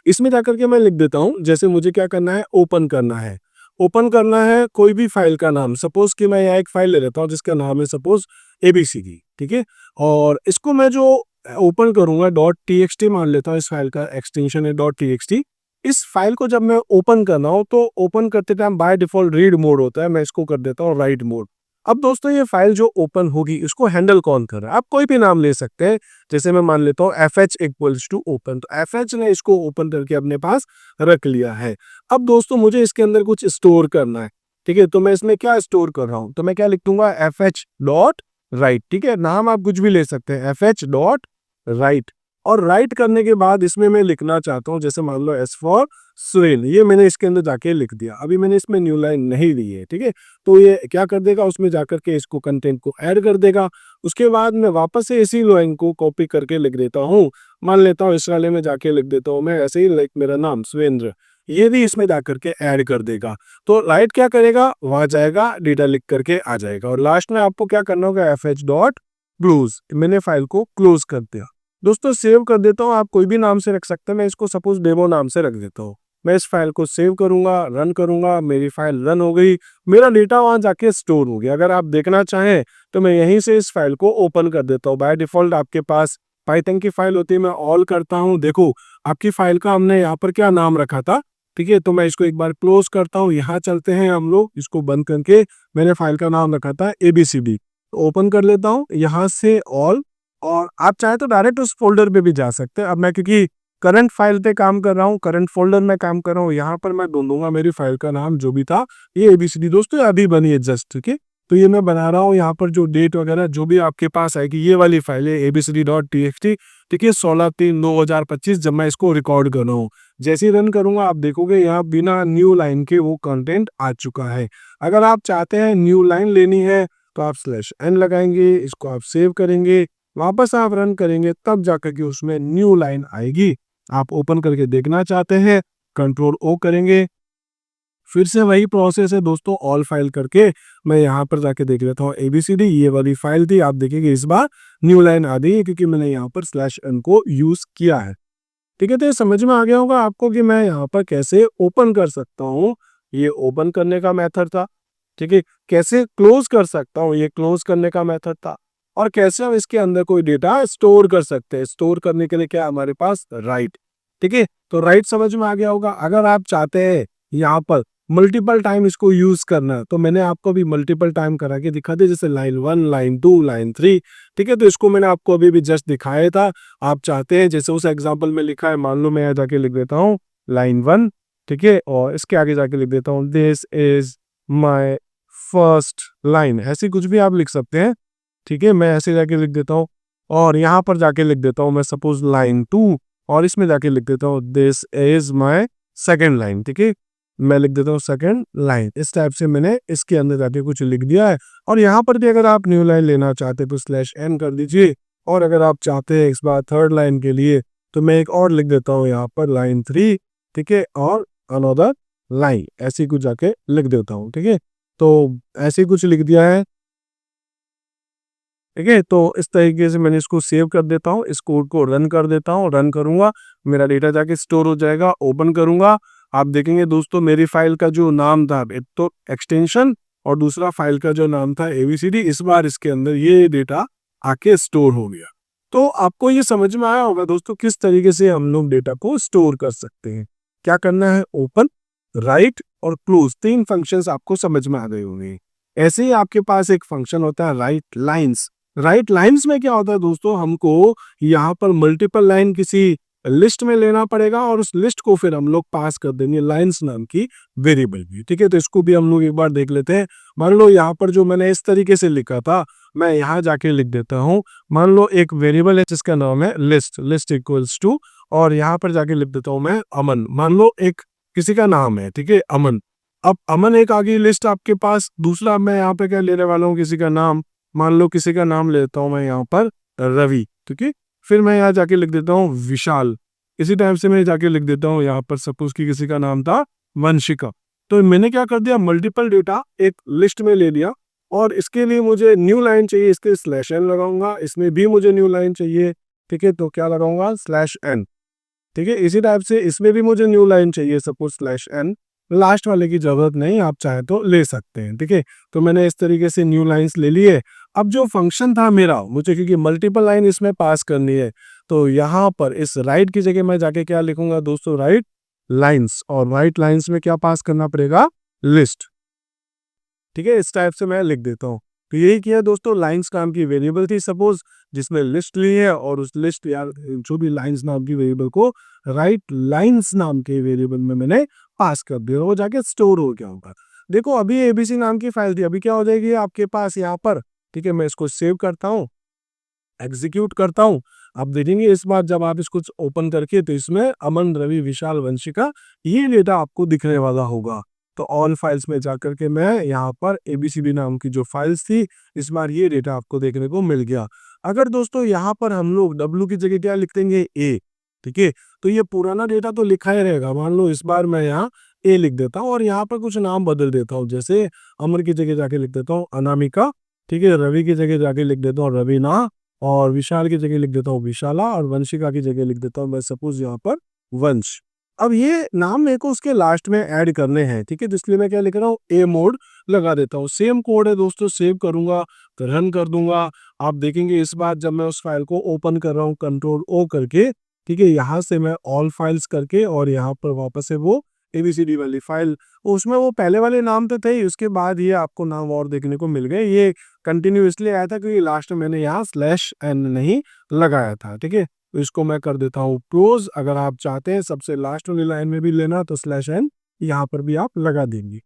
इसमें जाकर के मैं लिख देता हूँ, जैसे मुझे क्या करना है, ओपन करना है। ओपन करना है कोई भी फाइल का नाम, सपोज कि मैं यहाँ एक फाइल ले लेता हूँ जिसका नाम है सपोज ABC की। ठीक है, और इसको मैं जो ओपन करूंगा .txt मान लेता हूँ, इस फाइल का एक्सटेंशन है .txt। इस फाइल को जब मैं ओपन करना हो तो ओपन करते time by default read mode होता है, मैं इसको कर देता हूँ राइट मोड। अब दोस्तों ये फाइल जो ओपन होगी इसको हैंडल कौन कर रहा है, आप कोई भी नाम ले सकते हैं। जैसे मैं मान लेता हूँ FH इक्वल्स टू ओपन, तो FH ने इसको ओपन करके अपने पास रख लिया है। अब दोस्तों मुझे इसके अंदर कुछ स्टोर करना है। ठीक है, तो मैं इसमें क्या स्टोर कर रहा हूँ, तो मैं क्या लिख दूंगा, FH डॉट राइट। ठीक है, नाम आप कुछ भी ले सकते हैं, FH डॉट राइट। और राइट करने के बाद इसमें मैं लिखना चाहता हूँ, जैसे मान लो S फॉर सुरेन, ये मैंने इसके अंदर जाके लिख दिया। अभी मैंने इसमें न्यू लाइन नहीं ली है। ठीक है, तो ये क्या कर देगा, उसमें जाकर के इसको कंटेंट को ऐड कर देगा। उसके बाद मैं वापस से इसी लाइन को कॉपी करके लिख देता हूँ। मान लेता हूँ इस वाले में जाके लिख देता हूँ मैं ऐसे ही, लाइक मेरा नाम सुरेंद्र, ये भी इसमें जाकर के ऐड कर देगा। तो राइट क्या करेगा, वहां जाएगा, डेटा लिख करके आ जाएगा। और लास्ट में आपको क्या करना होगा, FH डॉट क्लोज, मैंने फाइल को क्लोज कर दिया। दोस्तों सेव कर देता हूँ, आप कोई भी नाम से रख सकते हैं, मैं इसको सपोज डेमो नाम से रख देता हूँ। मैं इस फाइल को सेव करूंगा, रन करूंगा, मेरी फाइल रन हो गई, मेरा डेटा वहां जाके स्टोर हो गया। अगर आप देखना चाहें तो मैं यहीं से इस फाइल को ओपन कर देता हूँ। बाय डिफॉल्ट आपके पास पाइथन की फाइल होती है, मैं ऑल करता हूँ। देखो आपकी फाइल का हमने यहाँ पर क्या नाम रखा था, ठीक है। तो मैं इसको एक बार क्लोज करता हूँ, यहाँ चलते हैं हम लोग, इसको बंद करके मैंने फाइल का नाम रखा था ABCD, ओपन कर लेता हूँ यहाँ से ऑल। और आप चाहे तो डायरेक्ट उस फोल्डर पे भी जा सकते हैं। अब मैं क्योंकि करंट फाइल पे काम कर रहा हूँ, करंट फोल्डर में काम कर रहा हूँ, यहाँ पर मैं ढूंढूंगा मेरी फाइल का नाम जो भी था, ये ABCD दोस्तों अभी बनी है जस्ट, ठीक है। तो ये मैं बना रहा हूँ, यहाँ पर जो डेट वगैरह जो भी आपके पास आएगी, ये वाली फाइल है abcd.txt, ठीक है। 16/3/2025 जब मैं इसको रिकॉर्ड कर रहा हूँ, जैसे ही रन करूंगा आप देखोगे यहाँ बिना न्यू लाइन के वो कंटेंट आ चुका है। अगर आप चाहते हैं न्यू लाइन लेनी है तो आप /n लगाएंगे, इसको आप सेव करेंगे, वापस आप रन करेंगे, तब जाकर के उसमें न्यू लाइन आएगी। आप ओपन करके देखना चाहते हैं, कंट्रोल O करेंगे, फिर से वही प्रोसेस है दोस्तों, ऑल फाइल करके मैं यहाँ पर जाके देख लेता हूँ ABCD, ये वाली फाइल थी, आप देखिए इस बार न्यू लाइन आ गई है क्योंकि मैंने यहाँ पर /n को यूज किया है, ठीक है। तो ये समझ में आ गया होगा आपको कि मैं यहाँ पर कैसे ओपन कर सकता हूँ, ये ओपन करने का मेथड था, ठीक है। कैसे क्लोज कर सकता हूँ, ये क्लोज करने का मेथड था। और कैसे हम इसके अंदर कोई डेटा स्टोर कर सकते हैं, स्टोर करने के लिए क्या हमारे पास राइट, ठीक है। तो राइट समझ में आ गया होगा। अगर आप चाहते हैं यहाँ पर मल्टीपल टाइम इसको यूज करना, तो मैंने आपको भी मल्टीपल टाइम करा के दिखा दिया, जैसे लाइन 1, लाइन 2, लाइन 3, ठीक है। तो इसको मैंने आपको अभी भी जस्ट दिखाया था। आप चाहते हैं जैसे उस एग्जाम्पल में लिखा है, मान लो मैं यहाँ जाके लिख देता हूँ लाइन 1, ठीक है, और इसके आगे जाके लिख देता हूँ this is my first line, ऐसी कुछ भी आप लिख सकते हैं, ठीक है। मैं ऐसे जाके लिख देता हूँ, और यहाँ पर जाके लिख देता हूँ मैं सपोज लाइन 2, और इसमें जाके लिख देता हूँ this is my second line, ठीक है। मैं लिख देता हूँ सेकेंड लाइन, इस टाइप से मैंने इसके अंदर जाके कुछ लिख दिया है। और यहाँ पर भी अगर आप न्यू लाइन लेना चाहते हैं तो /n कर दीजिए, और अगर आप चाहते हैं इस बार थर्ड लाइन के लिए तो मैं एक और लिख देता हूँ यहाँ पर लाइन 3, ठीक है, और अनदर लाइन, ऐसे कुछ जाके लिख देता हूँ, ठीक है। तो ऐसे कुछ लिख दिया है, ठीक है। तो इस तरीके से मैंने इसको सेव कर देता हूँ, इस कोड को रन कर देता हूँ, रन करूंगा, मेरा डेटा जाके स्टोर हो जाएगा। ओपन करूंगा, आप देखेंगे दोस्तों मेरी फाइल का जो नाम था, एक तो एक्सटेंशन और दूसरा फाइल का जो नाम था ABCD, इस बार इसके अंदर ये डेटा आके स्टोर हो गया। तो आपको ये समझ में आया होगा दोस्तों किस तरीके से हम लोग डेटा को स्टोर कर सकते हैं। क्या करना है, ओपन, राइट और क्लोज, 3 फंक्शंस आपको समझ में आ गए होंगे। ऐसे ही आपके पास एक फंक्शन होता है राइट लाइन्स। राइट लाइन्स में क्या होता है दोस्तों, हमको यहाँ पर मल्टीपल लाइन किसी लिस्ट में लेना पड़ेगा, और उस लिस्ट को फिर हम लोग पास कर देंगे लाइन्स नाम की वेरिएबल भी, ठीक है। तो इसको भी हम लोग एक बार देख लेते हैं। मान लो यहाँ पर जो मैंने इस तरीके से लिखा था, मैं यहाँ जाके लिख देता हूँ, मान लो एक वेरिएबल है जिसका नाम है लिस्ट, लिस्ट इक्वल्स टू, और यहाँ पर जाके लिख देता हूँ मैं अमन, मान लो एक किसी का नाम है, ठीक है, अमन। अब अमन एक आ गई लिस्ट आपके पास। दूसरा मैं यहाँ पे क्या लेने वाला हूँ, किसी का नाम, मान लो किसी का नाम लेता हूँ मैं यहाँ पर रवि, ठीक है। फिर मैं यहाँ जाके लिख देता हूँ विशाल। इसी टाइप से मैं जाके लिख देता हूँ यहाँ पर सपोज कि किसी का नाम था वंशिका। तो मैंने क्या कर दिया, मल्टीपल डेटा एक लिस्ट में ले लिया, और इसके लिए मुझे न्यू लाइन चाहिए, इसके /n लगाऊंगा, इसमें भी मुझे न्यू लाइन चाहिए, ठीक है, तो क्या लगाऊंगा /n, ठीक है। इसी टाइप से इसमें भी मुझे न्यू लाइन चाहिए, सपोज /n, लास्ट वाले की जरूरत नहीं, आप चाहे तो ले सकते हैं, ठीक है। तो मैंने इस तरीके से न्यू लाइंस ले लिए। अब जो फंक्शन था मेरा, मुझे क्योंकि मल्टीपल लाइन इसमें पास करनी है, तो यहाँ पर इस राइट की जगह मैं जाके क्या लिखूंगा दोस्तों, राइट लाइंस, और राइट लाइंस में क्या पास करना पड़ेगा, लिस्ट, ठीक है। इस टाइप से मैं लिख देता हूँ। तो यही किया दोस्तों, लाइंस नाम की वेरिएबल थी सपोज, जिसमें लिस्ट ली है, और उस लिस्ट या जो भी लाइंस नाम की वेरिएबल को राइट लाइंस नाम के वेरिएबल में मैंने पास कर दिया, वो जाके स्टोर हो गया होगा। देखो अभी ABC नाम की फाइल थी, अभी क्या हो जाएगी आपके पास यहाँ पर, ठीक है। मैं इसको सेव करता हूँ, एग्जीक्यूट करता हूँ। आप देखेंगे इस बार जब आप इसको ओपन करके, तो इसमें अमन, रवि, विशाल, वंशिका, ये डेटा आपको दिखने वाला होगा। तो ऑल फाइल्स में जाकर के मैं यहाँ पर ABCD नाम की जो फाइल्स थी, इस बार ये डेटा आपको देखने को मिल गया। अगर दोस्तों यहाँ पर हम लोग W की जगह क्या लिख देंगे, A, ठीक है, तो ये पुराना डेटा तो लिखा ही रहेगा। मान लो इस बार मैं यहाँ A लिख देता हूँ, और यहाँ पर कुछ नाम बदल देता हूँ, जैसे अमर की जगह जाके लिख देता हूँ अनामिका, ठीक है, रवि की जगह जाके लिख देता हूँ रवीना, और विशाल की जगह लिख देता हूँ विशाला, और वंशिका की जगह लिख देता हूँ मैं सपोज यहाँ पर वंश। अब ये नाम मेरे को उसके लास्ट में ऐड करने हैं, ठीक है, तो इसलिए मैं क्या लिख रहा हूँ, ए मोड लगा देता हूँ। सेम कोड है दोस्तों, सेव करूंगा, रन कर दूंगा। आप देखेंगे इस बार जब मैं उस फाइल को ओपन कर रहा हूँ कंट्रोल ओ करके, ठीक है, यहाँ से मैं ऑल फाइल्स करके और यहाँ पर वापस से वो एबीसीडी वाली फाइल, उसमें वो पहले वाले नाम तो थे ही, उसके बाद ये आपको नाम और देखने को मिल गए। ये कंटिन्यू इसलिए आया था क्योंकि लास्ट में मैंने यहाँ स्लैश एन नहीं लगाया था, ठीक है। तो इसको मैं कर देता हूँ क्लोज। अगर आप चाहते हैं सबसे लास्ट वाली लाइन में भी लेना तो स्लैश एन यहाँ पर भी आप लगा देंगे,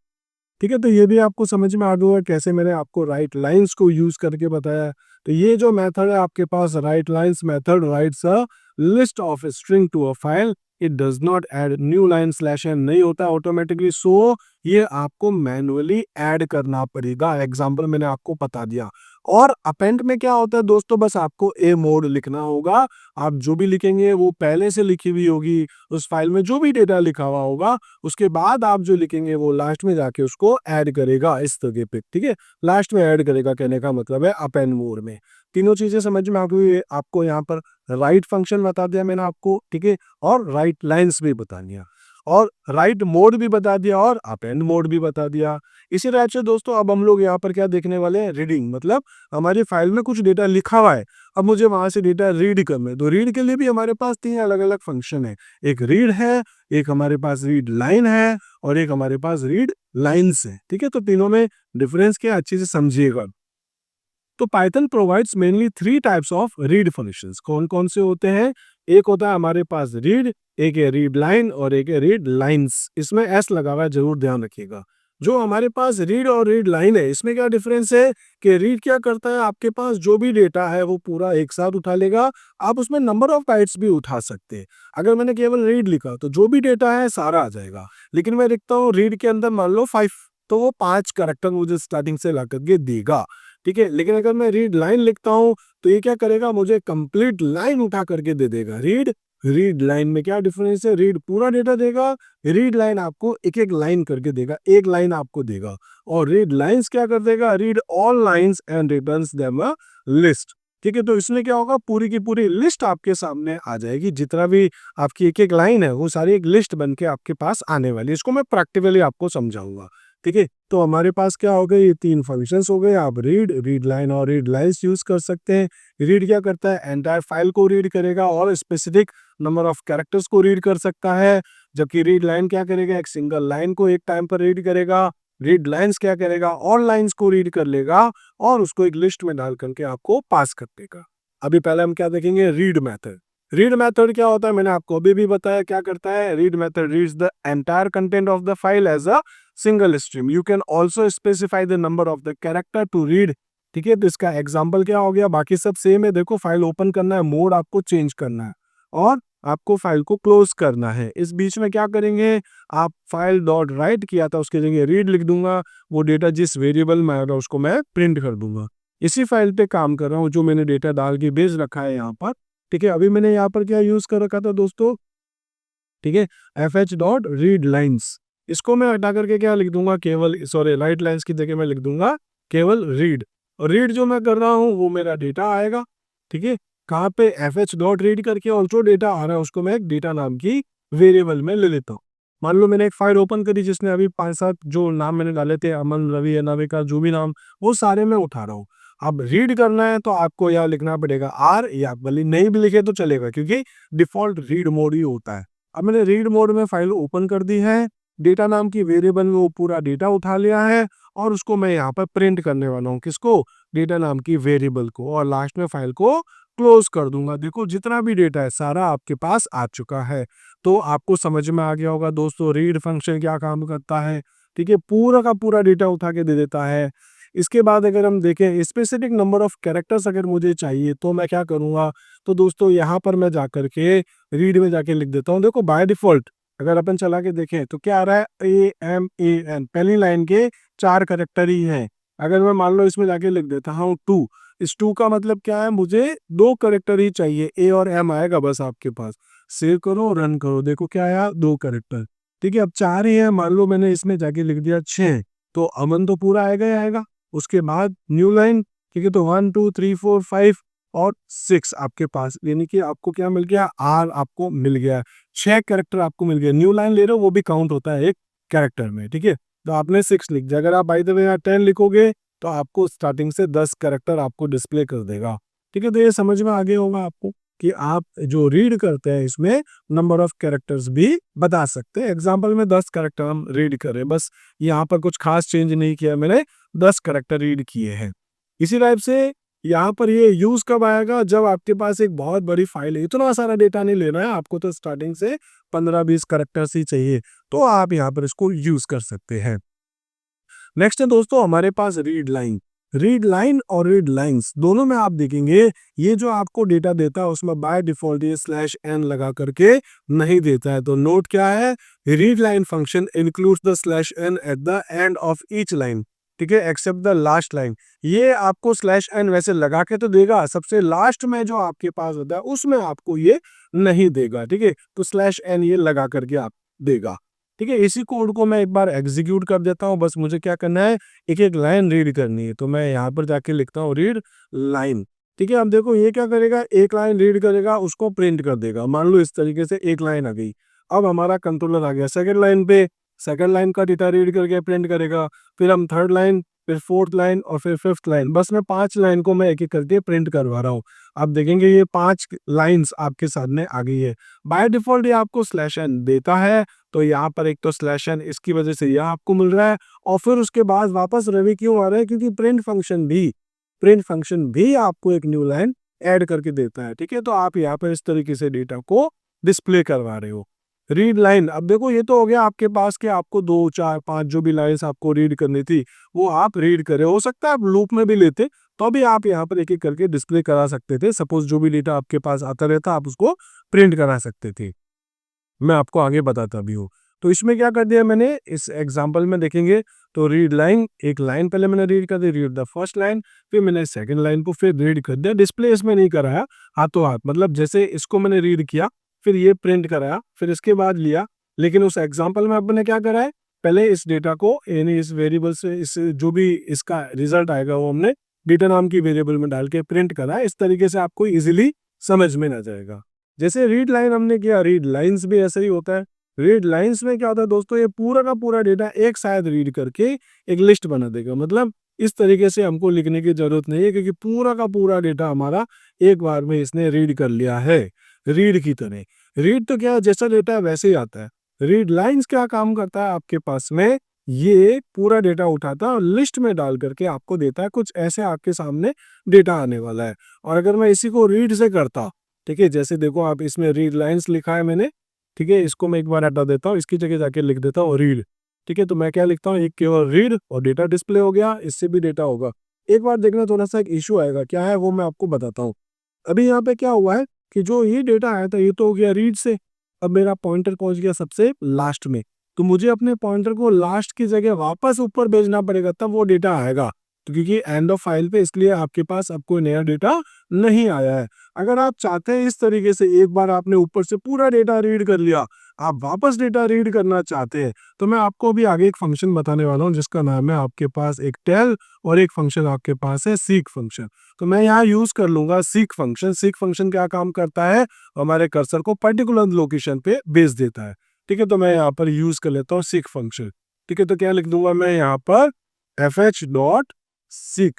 ठीक है। तो ये भी आपको समझ में आ गया कैसे मैंने आपको राइट लाइंस को यूज करके बताया। तो ये जो मेथड है आपके पास, write lines method writes a list of string to a file, it does not add new line slash N नहीं होता ऑटोमेटिकली, सो ये आपको मैनुअली ऐड करना पड़ेगा। एग्जांपल मैंने आपको बता दिया। और अपेंड में क्या होता है दोस्तों, बस आपको ए मोड लिखना होगा। आप जो भी लिखेंगे वो पहले से लिखी हुई होगी उस फाइल में, जो भी डेटा लिखा हुआ होगा उसके बाद आप जो लिखेंगे वो लास्ट में जाके उसको ऐड करेगा इस तरह पे, ठीक है। लास्ट में ऐड करेगा कहने का मतलब है अपेंड मोड में। तीनों चीजें समझ में आ गई। आपको यहाँ पर राइट फंक्शन बता दिया मैंने आपको, ठीक है, और राइट लाइंस भी बता दिया, और राइट मोड भी बता दिया, और अपेंड मोड भी बता दिया। इसी तरह से दोस्तों अब हम लोग यहाँ पर क्या देखने वाले हैं, रीडिंग, मतलब हमारी फाइल में कुछ डेटा लिखा हुआ है, अब मुझे वहां से डेटा रीड करना है। तो रीड के लिए भी हमारे पास 3 अलग अलग फंक्शन है। एक रीड है, एक हमारे पास रीड लाइन है, और एक हमारे पास रीड लाइन्स है, ठीक है। तो तीनों में डिफरेंस क्या अच्छे से समझिएगा। तो Python provides mainly 3 types of read functions. कौन कौन से होते हैं, एक होता है हमारे पास रीड, एक है रीड लाइन, और एक है रीड लाइंस। इसमें एस लगा हुआ है, जरूर ध्यान रखिएगा। जो हमारे पास रीड और रीड लाइन है, इसमें क्या डिफरेंस है कि रीड क्या करता है, आपके पास जो भी डेटा है वो पूरा एक साथ उठा लेगा। आप उसमें नंबर ऑफ बाइट्स भी उठा सकते हैं। अगर मैंने केवल रीड लिखा तो जो भी डेटा है सारा आ जाएगा, लेकिन मैं लिखता हूँ रीड के अंदर मान लो 5, तो वो 5 कैरेक्टर मुझे स्टार्टिंग से ला करके देगा, ठीक है। लेकिन अगर मैं रीड लाइन लिखता हूं तो ये क्या करेगा, मुझे कंप्लीट लाइन उठा करके दे देगा। रीड लाइन में क्या डिफरेंस है, रीड पूरा डेटा देगा, रीड लाइन आपको एक एक लाइन करके देगा, एक लाइन आपको देगा। और रीड लाइंस क्या कर देगा, read all lines and returns them a list, ठीक है। तो इसमें क्या होगा, पूरी की पूरी लिस्ट आपके सामने आ जाएगी। जितना भी आपकी एक एक लाइन है वो सारी एक लिस्ट बन के आपके पास आने वाली है। इसको मैं प्रैक्टिकली आपको समझाऊंगा, ठीक है। तो हमारे पास क्या हो गए, ये 3 फंक्शंस हो गए। आप रीड लाइन और रीड लाइंस यूज कर सकते हैं। रीड क्या करता है, एंटायर फाइल को रीड करेगा और स्पेसिफिक नंबर ऑफ कैरेक्टर्स को रीड कर सकता है। जबकि रीड लाइन क्या करेगा, एक सिंगल लाइन को एक टाइम पर रीड करेगा। रीड लाइंस क्या करेगा, ऑल लाइंस को रीड कर लेगा और उसको एक लिस्ट में डाल करके आपको पास कर देगा। अभी पहले हम क्या देखेंगे, रीड मेथड। रीड मेथड क्या होता है, मैंने आपको अभी भी बताया क्या करता है। Read method reads the entire content of the file as a single stream. You can also specify the number of the character to read, ठीक है। तो इसका एग्जाम्पल क्या हो गया, बाकी सब सेम है। देखो फाइल ओपन करना है, मोड आपको चेंज करना है, और आपको फाइल को क्लोज करना है। इस बीच में क्या करेंगे, आप फाइल डॉट राइट किया था उसके जगह रीड लिख दूंगा। वो डेटा जिस वेरिएबल में आएगा उसको मैं प्रिंट कर दूंगा। इसी फाइल पे काम कर रहा हूँ जो मैंने डेटा डाल के भेज रखा है यहाँ पर, ठीक है। अभी मैंने यहाँ पर क्या यूज कर रखा था दोस्तों, ठीक है, fh डॉट रीड लाइन्स। इसको मैं हटा करके क्या लिख दूंगा, केवल सॉरी राइट लाइन्स की जगह मैं लिख दूंगा केवल रीड। और रीड जो मैं कर रहा हूँ वो मेरा डेटा आएगा, ठीक है। कहाँ पे, fh डॉट रीड करके, और जो डेटा आ रहा है उसको मैं एक डेटा नाम की वेरिएबल में ले लेता हूँ। मान लो मैंने एक फाइल ओपन करी जिसने अभी 5-7 जो नाम मैंने डाले थे, अमन, रवि, अनामिका, जो भी नाम, वो सारे मैं उठा रहा हूँ। अब रीड करना है तो आपको यहाँ लिखना पड़ेगा आर, या भले नहीं भी लिखे तो चलेगा क्योंकि डिफॉल्ट रीड मोड ही होता है। अब मैंने रीड मोड में फाइल ओपन कर दी है, डेटा नाम की वेरिएबल में वो पूरा डेटा उठा लिया है, और उसको मैं यहाँ पर प्रिंट करने वाला हूँ। किसको, डेटा नाम की वेरिएबल को, और लास्ट में फाइल को क्लोज कर दूंगा। देखो जितना भी डेटा है सारा आपके पास आ चुका है। तो आपको समझ में आ गया होगा दोस्तों रीड फंक्शन क्या काम करता है, ठीक है। पूरा का पूरा डेटा उठा के दे देता है। इसके बाद अगर हम देखें स्पेसिफिक नंबर ऑफ कैरेक्टर्स अगर मुझे चाहिए तो मैं क्या करूँगा, तो दोस्तों यहाँ पर मैं जा करके रीड में जाके लिख देता हूँ। देखो बाय डिफॉल्ट अगर अपन चला के देखें तो क्या आ रहा है, AMAN, पहली लाइन के 4 कैरेक्टर ही हैं। अगर मैं मान लो इसमें जाके लिख देता हूँ 2, इस 2 का मतलब क्या है, मुझे 2 कैरेक्टर ही चाहिए, A और M आएगा बस आपके पास। सेव करो, रन करो, देखो क्या आया, 2 कैरेक्टर, ठीक है। अब 4 ही है, मान लो मैंने इसमें जाके लिख दिया 6, तो अमन तो पूरा आएगा ही आएगा। उसके बाद न्यू लाइन, ठीक है, तो 1 2 3 4 5, और 6 आपके पास, यानी कि आपको क्या मिल गया, आर आपको मिल गया, 6 कैरेक्टर आपको मिल गया। न्यू लाइन ले रहे हो वो भी काउंट होता है एक कैरेक्टर में, ठीक है। तो आपने 6 लिख दिया। अगर आप बाय द वे यहाँ 10 लिखोगे तो आपको स्टार्टिंग से 10 कैरेक्टर आपको डिस्प्ले कर देगा, ठीक है। तो ये समझ में आ गया होगा आपको कि आप जो रीड करते हैं इसमें नंबर ऑफ कैरेक्टर्स भी बता सकते हैं। एग्जाम्पल में 10 कैरेक्टर हम रीड करें, बस यहाँ पर कुछ खास चेंज नहीं किया मैंने, 10 कैरेक्टर रीड किए हैं। इसी टाइप से यहाँ पर ये यूज कब आएगा, जब आपके पास एक बहुत बड़ी फाइल है, इतना सारा डेटा नहीं लेना है आपको, तो स्टार्टिंग से 15-20 कैरेक्टर्स ही चाहिए, तो आप यहाँ पर इसको यूज कर सकते हैं। नेक्स्ट है दोस्तों हमारे पास रीड लाइन। रीड लाइन और रीड लाइंस दोनों में आप देखेंगे ये जो आपको डेटा देता है उसमें बाय डिफॉल्ट ये /n लगा करके नहीं देता है। तो नोट क्या है, read line function includes the /n at the end of each line, ठीक है, एक्सेप्ट द लास्ट लाइन। ये आपको /n वैसे लगा के तो देगा, सबसे लास्ट में जो आपके पास होता है उसमें आपको ये नहीं देगा, ठीक है। तो /n ये लगा करके आप देगा, ठीक है। इसी कोड को मैं एक बार एग्जीक्यूट कर देता हूँ, बस मुझे क्या करना है, एक एक लाइन रीड करनी है। तो मैं यहाँ पर जाके लिखता हूँ रीड लाइन, ठीक है। अब देखो ये क्या करेगा, एक लाइन रीड करेगा उसको प्रिंट कर देगा। मान लो इस तरीके से एक लाइन आ गई, अब हमारा कंट्रोलर आ गया सेकंड लाइन पे, सेकंड लाइन का डेटा रीड करके प्रिंट करेगा, फिर हम थर्ड लाइन, फिर फोर्थ लाइन और फिर फिफ्थ लाइन, बस मैं 5 लाइन को मैं एक एक करके प्रिंट करवा रहा हूँ। आप देखेंगे ये 5 लाइन्स आपके सामने आ गई है। बाय डिफॉल्ट ये आपको /n देता है, तो यहाँ पर एक तो /n इसकी वजह से यह आपको मिल रहा है, और फिर उसके बाद वापस रवि क्यों आ रहा है, क्योंकि प्रिंट फंक्शन भी आपको एक न्यू लाइन ऐड करके देता है, ठीक है। तो आप यहाँ पर इस तरीके से डेटा को डिस्प्ले करवा रहे हो। रीड लाइन, अब देखो ये तो हो गया आपके पास कि आपको 2, 4, 5 जो भी लाइन्स आपको रीड करनी थी वो आप रीड करे, हो सकता है आप लूप में भी लेते तो भी आप यहाँ पर एक एक करके डिस्प्ले करा सकते थे। सपोज जो भी डेटा आपके पास आता रहता आप उसको प्रिंट करा सकते थे, मैं आपको आगे बताता भी हूँ। तो इसमें क्या कर दिया मैंने, इस एग्जांपल में देखेंगे तो रीड लाइन, एक लाइन पहले मैंने रीड कर दी, रीड द फर्स्ट लाइन, फिर मैंने सेकंड लाइन को फिर रीड कर दिया। डिस्प्ले इसमें नहीं कराया हाथों हाथ, मतलब जैसे इसको मैंने रीड किया फिर ये प्रिंट कराया फिर इसके बाद लिया, लेकिन उस एग्जाम्पल में आपने क्या करा है, पहले इस डेटा को यानी इस वेरिएबल से इस जो भी इसका रिजल्ट आएगा वो हमने डेटा नाम की वेरिएबल में डाल के प्रिंट करा है। इस तरीके से आपको इजिली समझ में ना जाएगा। जैसे रीड लाइन हमने किया, रीड लाइंस भी ऐसा ही होता है। रीड लाइंस में क्या होता है दोस्तों, ये पूरा का पूरा डेटा एक साथ रीड करके एक लिस्ट बना देगा। मतलब इस तरीके से हमको लिखने की जरूरत नहीं है, क्योंकि पूरा का पूरा डेटा हमारा एक बार में इसने रीड कर लिया है रीड की तरह। रीड तो क्या जैसा डेटा है वैसे ही आता है। रीड लाइंस क्या काम करता है आपके पास में, ये पूरा डेटा उठाता है और लिस्ट में डाल करके आपको देता है, कुछ ऐसे आपके सामने डेटा आने वाला है। और अगर मैं इसी को रीड से करता, ठीक है, जैसे देखो आप इसमें रीड लाइंस लिखा है मैंने, ठीक है, इसको मैं एक बार हटा देता हूँ, इसकी जगह जाके लिख देता हूँ रीड, ठीक है। तो मैं क्या लिखता हूँ, एक केवल रीड और डेटा डिस्प्ले हो गया, इससे भी डेटा होगा। एक बार देखना थोड़ा सा एक इशू आएगा, क्या है वो मैं आपको बताता हूँ। अभी यहाँ पे क्या हुआ है कि जो ये डेटा आया था ये तो हो गया रीड से, अब मेरा पॉइंटर पहुंच गया सबसे लास्ट में, तो मुझे अपने पॉइंटर को लास्ट की जगह वापस ऊपर भेजना पड़ेगा, तब वो डेटा आएगा। तो क्योंकि एंड ऑफ फाइल पे, इसलिए आपके पास अब कोई नया डेटा नहीं आया है। अगर आप चाहते हैं इस तरीके से, एक बार आपने ऊपर से पूरा डेटा रीड कर लिया, आप वापस डेटा रीड करना चाहते हैं, तो मैं आपको अभी आगे एक फंक्शन बताने वाला हूँ जिसका नाम है आपके पास एक टेल, और एक फंक्शन आपके पास है सीक फंक्शन। तो मैं यहाँ यूज कर लूंगा सीक फंक्शन। सीक फंक्शन क्या काम करता है, हमारे कर्सर को पर्टिकुलर लोकेशन पे भेज देता है, ठीक है। तो मैं यहाँ पर यूज कर लेता हूँ सीक फंक्शन, ठीक है। तो क्या लिख दूंगा मैं यहाँ पर fh.seek,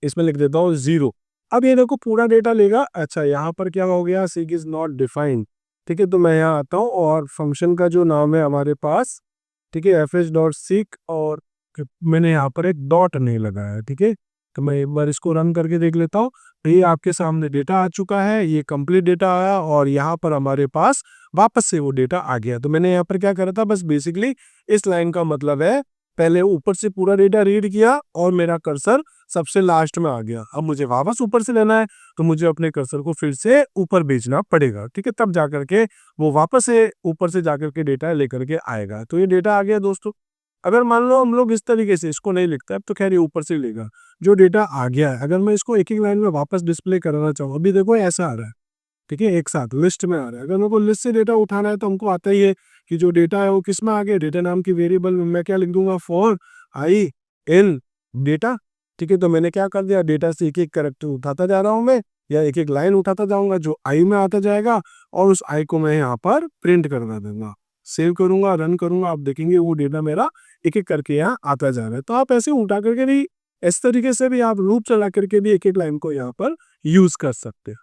इसमें लिख देता हूँ 0। अब ये देखो पूरा डेटा लेगा। अच्छा यहाँ पर क्या हो गया, सीक इज नॉट डिफाइंड, ठीक है। तो मैं यहाँ आता हूँ और फंक्शन का जो नाम है हमारे पास, ठीक है, fh.seek, और मैंने यहाँ पर एक डॉट नहीं लगाया, ठीक है। तो मैं एक बार इसको रन करके देख लेता हूँ। तो ये आपके सामने डेटा आ चुका है, ये कंप्लीट डेटा आया, और यहाँ पर हमारे पास वापस से वो डेटा आ गया। तो मैंने यहाँ पर क्या करा था, बस बेसिकली इस लाइन का मतलब है पहले ऊपर से पूरा डेटा रीड किया और मेरा कर्सर सबसे लास्ट में आ गया। अब मुझे वापस ऊपर से लेना है तो मुझे अपने कर्सर को फिर से ऊपर भेजना पड़ेगा, ठीक है, तब जाकर के वो वापस से ऊपर से जाकर के डेटा लेकर के आएगा। तो ये डेटा आ गया दोस्तों। अगर मान लो हम लोग इस तरीके से इसको नहीं लिखता है तो खैर ये ऊपर से लेगा, जो डेटा आ गया है अगर मैं इसको एक एक लाइन में वापस डिस्प्ले कराना चाहूँ, अभी देखो ऐसा आ रहा है, ठीक है, एक साथ लिस्ट में आ रहा है। अगर मेरे को लिस्ट से डेटा उठाना है तो हमको आता ही है कि जो डेटा है वो किस में आ गया, डेटा नाम की वेरिएबल में मैं क्या लिख दूंगा, फॉर आई इन डेटा, ठीक है, तो मैंने क्या कर दिया, डेटा से एक एक कैरेक्टर उठाता जा रहा हूँ मैं, या एक एक लाइन उठाता जाऊंगा जो आई में आता जाएगा, और उस आई को मैं यहाँ पर प्रिंट करवा दूंगा। सेव करूंगा, रन करूंगा, आप देखेंगे वो डेटा मेरा एक एक करके यहाँ आता जा रहा है। तो आप ऐसे उठा करके भी, इस तरीके से भी आप लूप चला करके भी एक एक लाइन को यहाँ पर यूज कर सकते हैं।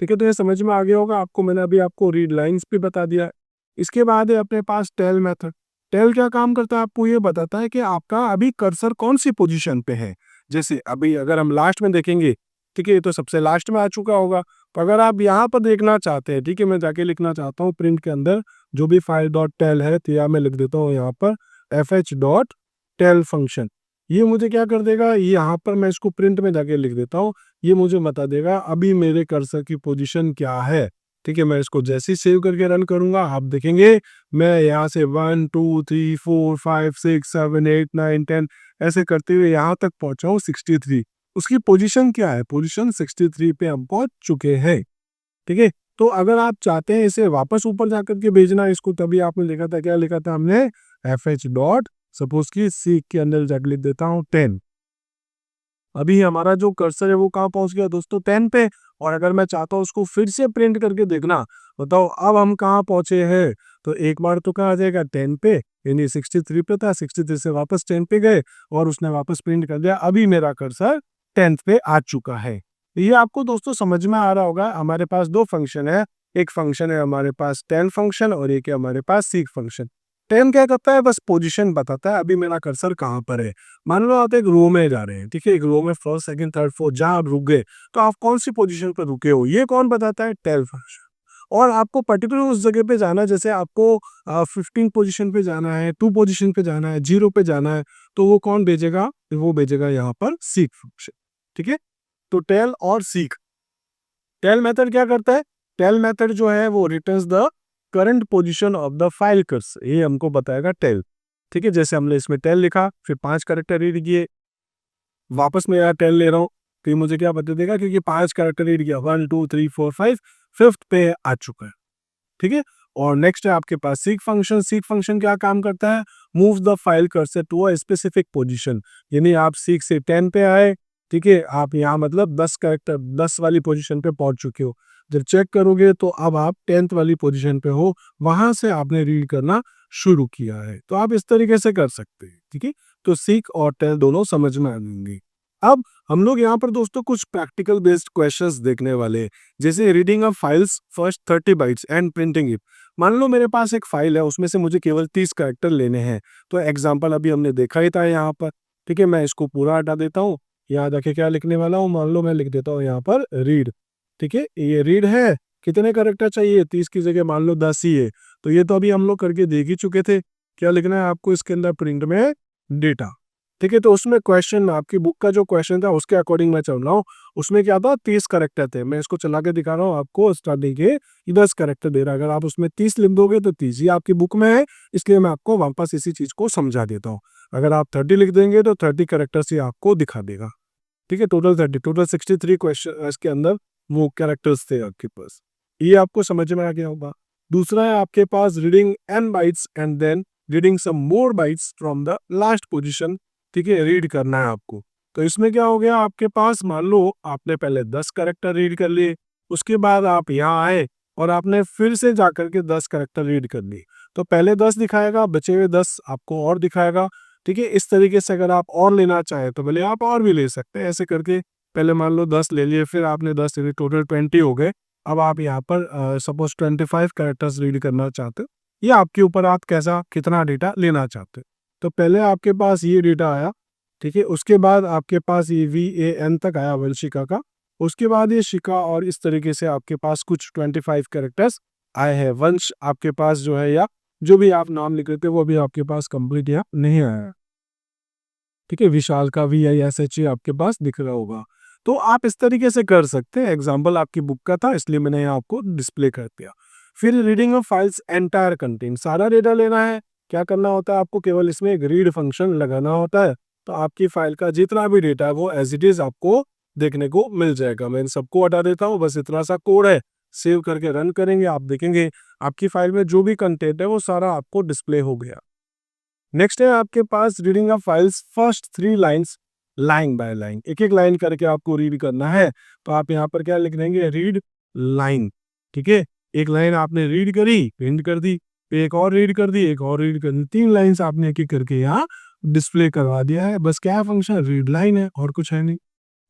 ठीक है, तो ये समझ में आ गया होगा आपको। मैंने अभी आपको रीड लाइंस भी बता दिया है। इसके बाद है अपने पास टेल मेथड। टेल क्या काम करता है, आपको ये बताता है कि आपका अभी कर्सर कौन सी पोजीशन पे है। जैसे अभी अगर हम लास्ट में देखेंगे, ठीक है, ये तो सबसे लास्ट में आ चुका होगा। तो अगर आप यहाँ पर देखना चाहते हैं, ठीक है, मैं जाके लिखना चाहता हूँ प्रिंट के अंदर जो भी फाइल डॉट टेल है, तो या मैं लिख देता हूँ यहाँ पर fh डॉट टेल फंक्शन। ये मुझे क्या कर देगा, ये यहाँ पर मैं इसको प्रिंट में जाके लिख देता हूँ, ये मुझे बता देगा अभी मेरे कर्सर की पोजीशन क्या है। ठीक है, मैं इसको जैसे ही सेव करके रन करूंगा, आप देखेंगे मैं यहाँ से 1 2 3 4 5 6 7 8 9 10 ऐसे करते हुए यहाँ तक पहुंचा हूँ 63। उसकी पोजीशन क्या है, पोजीशन 63 पे हम पहुंच चुके हैं। ठीक है, तो अगर आप चाहते हैं इसे वापस ऊपर जाकर के भेजना इसको, तभी आपने लिखा था, क्या लिखा था हमने, fh डॉट सपोज की सीक के अंदर जाकर लिख देता हूँ 10। अभी हमारा जो कर्सर है वो कहाँ पहुंच गया दोस्तों, 10 पे। और अगर मैं चाहता हूँ उसको फिर से प्रिंट करके देखना, बताओ अब हम कहाँ पहुंचे हैं। तो एक बार तो कहाँ आ जाएगा 10 पे, यानी 63 पे था, 63 से वापस 10 पे गए और उसने वापस प्रिंट कर दिया। अभी मेरा कर्सर 10 पे आ चुका है। ये आपको दोस्तों समझ में आ रहा होगा। हमारे पास दो फंक्शन है, एक फंक्शन है हमारे पास 10 फंक्शन और एक है हमारे पास सीक फंक्शन। 10 क्या करता है, बस पोजीशन बताता है अभी मेरा कर्सर कहाँ पर है। मान लो आप एक रो में जा रहे हैं, ठीक है, एक रो में फर्स्ट सेकंड थर्ड फोर्थ जहां आप रुक गए, तो आप कौन सी पोजीशन पर रुके हो ये कौन बताता है, टेल फंक्शन। और आपको पर्टिकुलर उस जगह पे जाना, जैसे आपको 15 पोजीशन पे जाना है, 2 पोजीशन पे जाना है, 0 पे जाना है, तो वो कौन भेजेगा, वो भेजेगा यहाँ पर सीक फंक्शन। ठीक है, तो टेल और सीक। टेल मेथड क्या करता है, टेल मेथड जो है वो returns the current position of the file cursor, ये हमको बताएगा टेल। ठीक है, जैसे हमने इसमें टेल लिखा, फिर 5 कैरेक्टर रीड किए, वापस मैं यहाँ टेल ले रहा हूँ, तो ये मुझे क्या बता देगा, क्योंकि 5 कैरेक्टर रीड किया, 1 2 3 4 5, फिफ्थ पे आ चुका है। ठीक है, और नेक्स्ट है आपके पास सीक फंक्शन। सीक फंक्शन क्या काम करता है, move the file cursor to a specific position. यानी आप सीक से 10 पे आए, ठीक है, आप यहाँ मतलब 10 कैरेक्टर 10 वाली पोजीशन पे पहुंच चुके हो। जब चेक करोगे तो अब आप 10th वाली पोजीशन पे हो, वहां से आपने रीड करना शुरू किया है। तो आप इस तरीके से कर सकते हैं। ठीक है, तो सीक और टेल दोनों समझ में आ जाएंगे। अब हम लोग यहाँ पर दोस्तों कुछ प्रैक्टिकल बेस्ड क्वेश्चंस देखने वाले हैं, जैसे reading of files first 30 bytes and printing it. मान लो मेरे पास एक फाइल है, उसमें से मुझे केवल 30 कैरेक्टर लेने हैं। तो एग्जांपल अभी हमने देखा ही था यहाँ पर। ठीक है, मैं इसको पूरा हटा देता हूँ, यहाँ जाके क्या लिखने वाला हूँ, मान लो मैं लिख देता हूँ यहाँ पर रीड। ठीक है, ये रीड है, कितने कैरेक्टर चाहिए, 30 की जगह मान लो 10 ही है। तो ये तो अभी हम लोग करके देख ही चुके थे। क्या लिखना है आपको इसके अंदर, प्रिंट में डेटा। ठीक है, तो उसमें क्वेश्चन, आपकी बुक का जो क्वेश्चन था उसके अकॉर्डिंग मैं चल रहा हूँ। उसमें क्या था, 30 कैरेक्टर थे। मैं इसको चला के दिखा रहा हूँ आपको, स्टार्टिंग के 10 कैरेक्टर दे रहा है। अगर आप उसमें 30 लिख दोगे तो 30 ही आपकी बुक में है, इसलिए मैं आपको वापस इसी चीज को समझा देता हूँ। अगर आप 30 लिख देंगे तो 30 कैरेक्टर्स ही आपको दिखा देगा। ठीक है, टोटल 30, टोटल 63 क्वेश्चन इसके अंदर वो कैरेक्टर्स थे आपके पास। ये आपको समझ में आ गया होगा। दूसरा है आपके पास reading n bytes and then reading some more bytes from the last position. ठीक है, रीड करना है आपको। तो इसमें क्या हो गया, आपके पास मान लो आपने पहले 10 कैरेक्टर रीड कर लिए, उसके बाद आप यहाँ आए और आपने फिर से जाकर के 10 कैरेक्टर रीड कर लिए। तो पहले 10 दिखाएगा, बचे हुए 10 आपको और दिखाएगा। ठीक है, इस तरीके से अगर आप और लेना चाहे तो भले आप और भी ले सकते हैं। ऐसे करके पहले मान लो 10 ले लिए, फिर आपने 10 ले लिए, टोटल 20 हो गए। अब आप यहाँ पर सपोज 25 कैरेक्टर्स रीड करना चाहते हो, ये आपके ऊपर, आप कैसा कितना डेटा लेना चाहते हो। तो पहले आपके पास ये डेटा आया, ठीक है, उसके बाद आपके पास ये VAN तक आया, वंशिका का। उसके बाद ये शिका, और इस तरीके से आपके पास कुछ 25 कैरेक्टर्स आए हैं। वंश आपके पास जो है, या जो भी आप नाम लिख रहे थे वो भी आपके पास कंप्लीट या नहीं आया। ठीक है, विशाल का VISH आपके पास दिख रहा होगा। तो आप इस तरीके से कर सकते हैं। एग्जाम्पल आपकी बुक का था, इसलिए मैंने यहाँ आपको डिस्प्ले कर दिया। फिर reading of files entire content, सारा डेटा लेना है। क्या करना होता है आपको, केवल इसमें एक रीड फंक्शन लगाना होता है। तो आपकी फाइल का जितना भी डेटा है वो एज इट इज आपको देखने को मिल जाएगा। मैं इन सबको हटा देता हूँ, बस इतना सा कोड है। सेव करके रन करेंगे, आप देखेंगे आपकी फाइल में जो भी कंटेंट है वो सारा आपको डिस्प्ले हो गया। नेक्स्ट है आपके पास reading of files first 3 lines line by line, एक एक लाइन करके आपको रीड करना है। तो आप यहाँ पर क्या लिख देंगे, रीड लाइन। ठीक है, एक लाइन आपने रीड करी, प्रिंट कर दी, फिर एक और रीड कर दी, एक और रीड कर दी, 3 लाइन्स आपने एक एक करके यहाँ डिस्प्ले करवा दिया है। बस क्या फंक्शन, रीड लाइन है और कुछ है नहीं।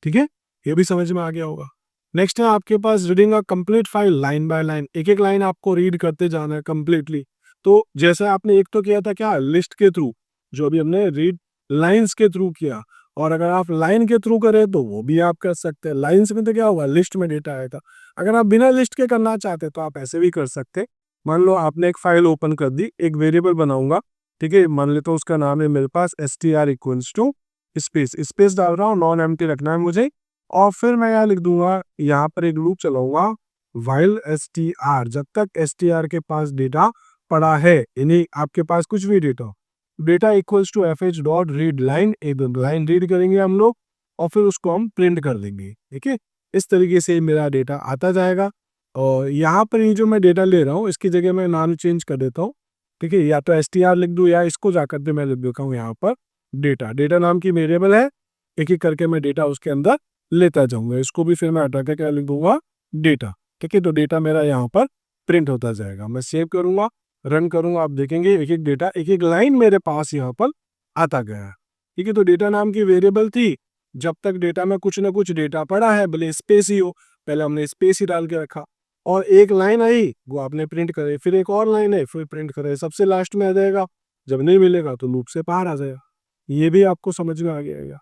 ठीक है, ये भी समझ में आ गया होगा। नेक्स्ट है आपके पास reading a complete file line by line, एक एक लाइन आपको रीड करते जाना है कंप्लीटली। तो जैसे आपने एक तो किया था क्या, लिस्ट के थ्रू, जो अभी हमने रीड लाइंस के थ्रू किया, और अगर आप लाइन के थ्रू करें तो वो भी आप कर सकते हैं। लाइंस में तो क्या होगा, लिस्ट में डेटा आएगा। अगर आप बिना लिस्ट के करना चाहते हैं तो आप ऐसे भी कर सकते हैं। मान लो आपने एक फाइल ओपन कर दी, एक वेरिएबल बनाऊंगा, ठीक है, मान लेते हो उसका नाम है मेरे पास str equals to space, space डाल रहा हूँ, नॉन एम्प्टी रखना है मुझे। और फिर मैं यहाँ लिख दूंगा, यहाँ पर एक लूप चलाऊंगा, वाइल str, जब तक str के पास डेटा पड़ा है, यानी आपके पास कुछ भी data, data equals to F H dot read line, एक लाइन रीड करेंगे हम लोग और फिर उसको हम प्रिंट कर देंगे। ठीक है, इस तरीके से मेरा डेटा आता जाएगा। और यहाँ पर ये जो मैं डेटा ले रहा हूँ इसकी जगह मैं नाम चेंज कर देता हूँ। ठीक है, या तो str लिख दूँ या इसको जाकर के मैं लिख देता हूँ यहाँ पर डेटा, डेटा नाम की वेरिएबल है, एक एक करके मैं डेटा उसके अंदर लेता जाऊंगा। इसको भी फिर मैं हटा के क्या लिख दूंगा, डेटा। ठीक है, तो डेटा मेरा यहाँ पर प्रिंट होता जाएगा। मैं सेव करूंगा, रन करूंगा, आप देखेंगे एक एक डेटा, एक एक लाइन मेरे पास यहाँ पर आता गया। ठीक है, तो डेटा नाम की वेरिएबल थी, जब तक डेटा में कुछ ना कुछ डेटा पड़ा है, भले स्पेस ही हो, पहले हमने स्पेस ही डाल के रखा, और एक लाइन आई वो आपने प्रिंट करे, फिर एक और लाइन है फिर प्रिंट करे, सबसे लास्ट में आ जाएगा, जब नहीं मिलेगा तो लूप से बाहर आ जाएगा। ये भी आपको समझ में आ गया।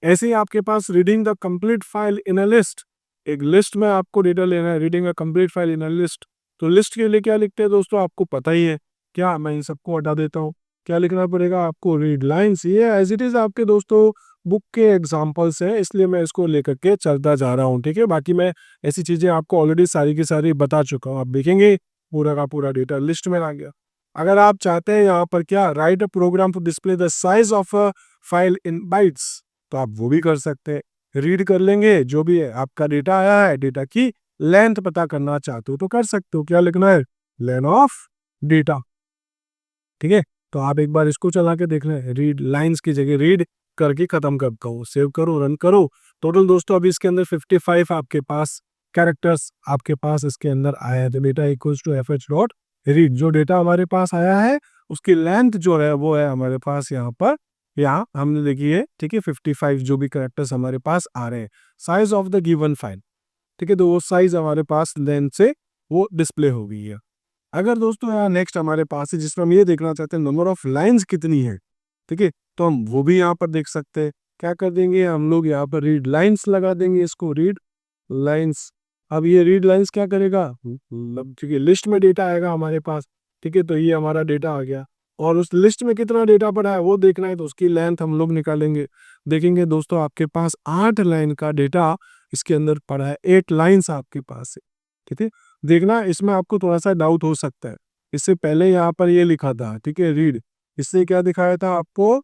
ऐसे ही आपके पास reading the complete file in a list, एक लिस्ट में आपको डेटा लेना है, reading a complete file in a list. तो लिस्ट के लिए क्या लिखते हैं दोस्तों, आपको पता ही है क्या, मैं इन सबको हटा देता हूँ। क्या लिखना पड़ेगा आपको, रीड लाइन्स। ये एज इट इज आपके दोस्तों बुक के एग्जाम्पल्स हैं, इसलिए मैं इसको लेकर के चलता जा रहा हूँ। ठीक है, बाकी मैं ऐसी चीजें आपको ऑलरेडी सारी की सारी बता चुका हूँ। आप देखेंगे पूरा का पूरा डेटा लिस्ट में आ गया। अगर आप चाहते हैं यहाँ पर क्या, write a program to display the size of a file in bytes, तो आप वो भी कर सकते हैं। रीड कर लेंगे जो भी है आपका डेटा आया है, डेटा की लेंथ पता करना चाहते हो तो कर सकते हो। क्या लिखना है, लेन ऑफ डेटा। ठीक है, तो आप एक बार इसको चला के देख लें, रीड लाइंस की जगह रीड करके खत्म करता हूँ। सेव करो, रन करो। टोटल दोस्तों अभी इसके अंदर 55 आपके पास कैरेक्टर्स आपके पास इसके अंदर आया है। तो data equals to F H dot read, जो डेटा हमारे पास आया है उसकी लेंथ जो है वो है हमारे पास यहाँ पर, यहाँ हमने देखी है। ठीक है, 55 जो भी कैरेक्टर्स हमारे पास आ रहे हैं, size of the given file. ठीक है, तो वो साइज हमारे पास लेंथ से वो डिस्प्ले हो गई है। अगर दोस्तों यहाँ नेक्स्ट हमारे पास है जिसमें हम ये देखना चाहते हैं नंबर ऑफ लाइंस कितनी है, ठीक है, तो हम वो भी यहाँ पर देख सकते हैं। क्या कर देंगे हम लोग, यहाँ पर रीड लाइंस लगा देंगे, इसको रीड लाइंस। अब ये रीड लाइंस क्या करेगा, मतलब क्योंकि लिस्ट में डेटा आएगा हमारे पास, ठीक है, तो ये हमारा डेटा आ गया और उस लिस्ट में कितना डेटा पड़ा है वो देखना है, तो उसकी लेंथ हम लोग निकालेंगे। देखेंगे दोस्तों आपके पास 8 लाइन का डेटा इसके अंदर पड़ा है, 8 लाइंस आपके पास है। ठीक है, देखना इसमें आपको थोड़ा सा डाउट हो सकता है, इससे पहले यहाँ पर ये लिखा था, ठीक है, रीड, इससे क्या दिखाया था आपको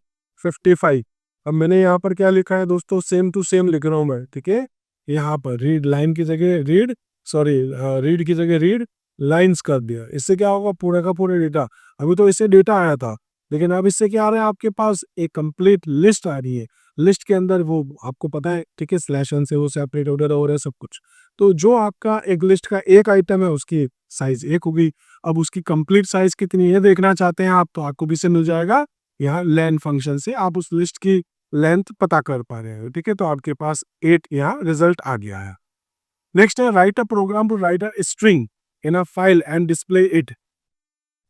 55। अब मैंने यहाँ पर क्या लिखा है दोस्तों, सेम टू सेम लिख रहा हूँ मैं। ठीक है, यहाँ पर रीड लाइन की जगह रीड, सॉरी रीड की जगह रीड लाइंस कर दिया। इससे क्या होगा, पूरा का पूरा डेटा, अभी तो इससे डेटा आया था लेकिन अब इससे क्या आ रहा है, आपके पास एक कंप्लीट लिस्ट आ रही है। लिस्ट के अंदर वो आपको पता है, ठीक है, स्लैशन से वो सेपरेट हो रहा है सब कुछ। तो जो आपका एक लिस्ट का एक आइटम है उसकी साइज 1 होगी। अब उसकी कंप्लीट साइज कितनी है देखना चाहते हैं आप, तो आपको भी से मिल जाएगा यहाँ लेन फंक्शन से, आप उस लिस्ट की लेंथ पता कर पा रहे हो। ठीक है, तो आपके पास 8 यहाँ रिजल्ट आ गया है। नेक्स्ट है write a program to write a string in a file and display it.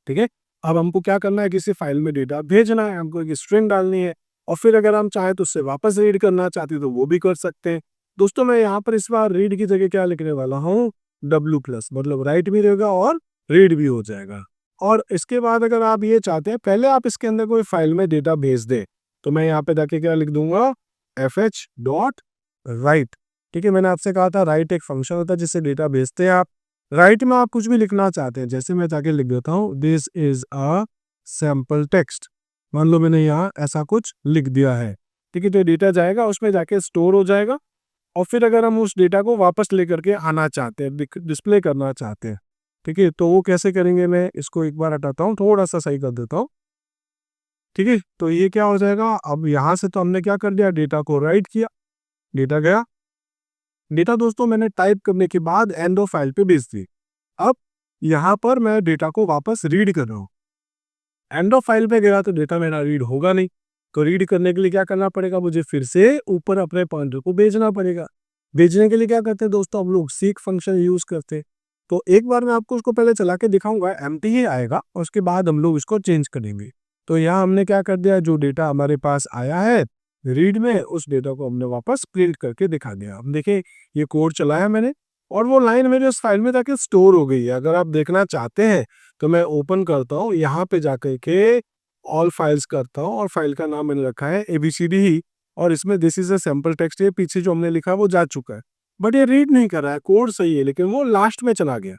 ठीक है, अब हमको क्या करना है, किसी फाइल में डेटा भेजना है, हमको एक स्ट्रिंग डालनी है और फिर अगर हम चाहें तो उससे वापस रीड करना चाहते हैं तो वो भी कर सकते हैं। दोस्तों मैं यहाँ पर इस बार रीड की जगह क्या लिखने वाला हूँ, W+, मतलब राइट भी रहेगा और रीड भी हो जाएगा। और इसके बाद अगर आप ये चाहते हैं पहले आप इसके अंदर कोई फाइल में डेटा भेज दे, तो मैं यहाँ पे जाके क्या लिख दूंगा, fh.write। ठीक है, मैंने आपसे कहा था राइट एक फंक्शन होता है जिससे डेटा भेजते हैं आप। राइट में आप कुछ भी लिखना चाहते हैं, जैसे मैं जाके लिख देता हूँ this is a sample text. मान लो मैंने यहाँ ऐसा कुछ लिख दिया है। ठीक है, तो डेटा जाएगा उसमें जाके स्टोर हो जाएगा और फिर अगर हम उस डेटा को वापस लेकर के आना चाहते हैं, डिस्प्ले करना चाहते हैं, ठीक है, तो वो कैसे करेंगे, मैं इसको एक बार हटाता हूँ, थोड़ा सा सही कर देता हूँ। ठीक है, तो ये क्या हो जाएगा, अब यहाँ से तो हमने क्या कर दिया, डेटा को राइट किया, डेटा गया, डेटा दोस्तों मैंने टाइप करने के बाद एंड ऑफ फाइल पे भेज दी। अब यहाँ पर मैं डेटा को वापस रीड कर रहा हूँ, एंड ऑफ फाइल पे गया तो डेटा मेरा रीड होगा नहीं, तो रीड करने के लिए क्या करना पड़ेगा, मुझे फिर से ऊपर अपने पॉइंटर को भेजना पड़ेगा। भेजने के लिए क्या करते हैं दोस्तों, हम लोग सीक फंक्शन यूज करते हैं। तो एक बार मैं आपको उसको पहले चला के दिखाऊंगा, एम्प्टी ही आएगा और उसके बाद हम लोग इसको चेंज करेंगे। तो यहाँ हमने क्या कर दिया, जो डेटा हमारे पास आया है रीड में, उस डेटा को हमने वापस प्रिंट करके दिखा दिया। अब देखिए ये कोड चलाया मैंने और वो लाइन मेरे उस फाइल में जाके स्टोर हो गई है। अगर आप देखना चाहते हैं तो मैं ओपन करता हूँ, यहाँ पे जाकर के ऑल फाइल्स करता हूँ और फाइल का नाम मैंने रखा है ABCD ही, और इसमें this is a sample text, ये पीछे जो हमने लिखा है वो जा चुका है, बट ये रीड नहीं कर रहा है, कोड सही है लेकिन वो लास्ट में चला गया।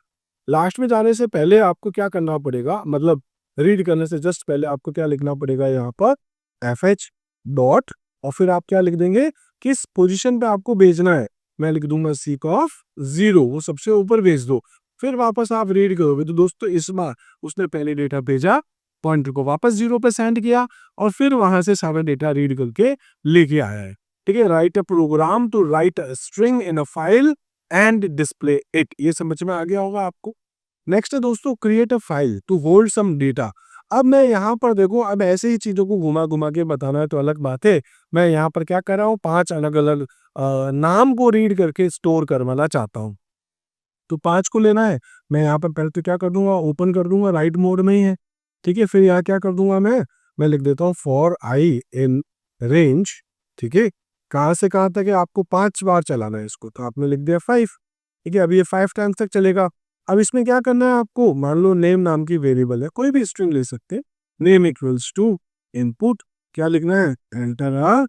लास्ट में जाने से पहले आपको क्या करना पड़ेगा, मतलब रीड करने से जस्ट पहले आपको क्या लिखना पड़ेगा, यहाँ पर FH डॉट, और फिर आप क्या लिख देंगे, किस पोजीशन पे आपको भेजना है, मैं लिख दूंगा सीक ऑफ 0, वो सबसे ऊपर भेज दो। फिर वापस आप रीड करोगे तो दोस्तों इस बार उसने पहले डेटा भेजा, पॉइंटर को वापस 0 पे सेंड किया और फिर वहां से सारा डेटा रीड करके लेके आया है। ठीक है, write a program to write a string in a file and display it, ये समझ में आ गया होगा आपको। नेक्स्ट है दोस्तों, create a file to hold some data. अब मैं यहाँ पर देखो, अब ऐसे ही चीजों को घुमा घुमा के बताना है तो अलग बात है, मैं यहाँ पर क्या कर रहा हूँ, 5 अलग अलग नाम को रीड करके स्टोर करवाना चाहता हूँ। तो 5 को लेना है, मैं यहाँ पर पहले तो क्या कर दूंगा, ओपन कर दूंगा, राइट मोड में ही है। ठीक है, फिर यहाँ क्या कर दूंगा, मैं लिख देता हूँ फॉर आई इन रेंज। ठीक है, कहाँ से कहाँ तक है, आपको 5 बार चलाना है इसको, तो आपने लिख दिया 5। ठीक है, अब ये 5 टाइम्स तक चलेगा। अब इसमें क्या करना है आपको, मान लो नेम नाम की वेरिएबल है, कोई भी स्ट्रिंग ले सकते हैं, नेम इक्वल्स टू इनपुट, क्या लिखना है, एंटर अ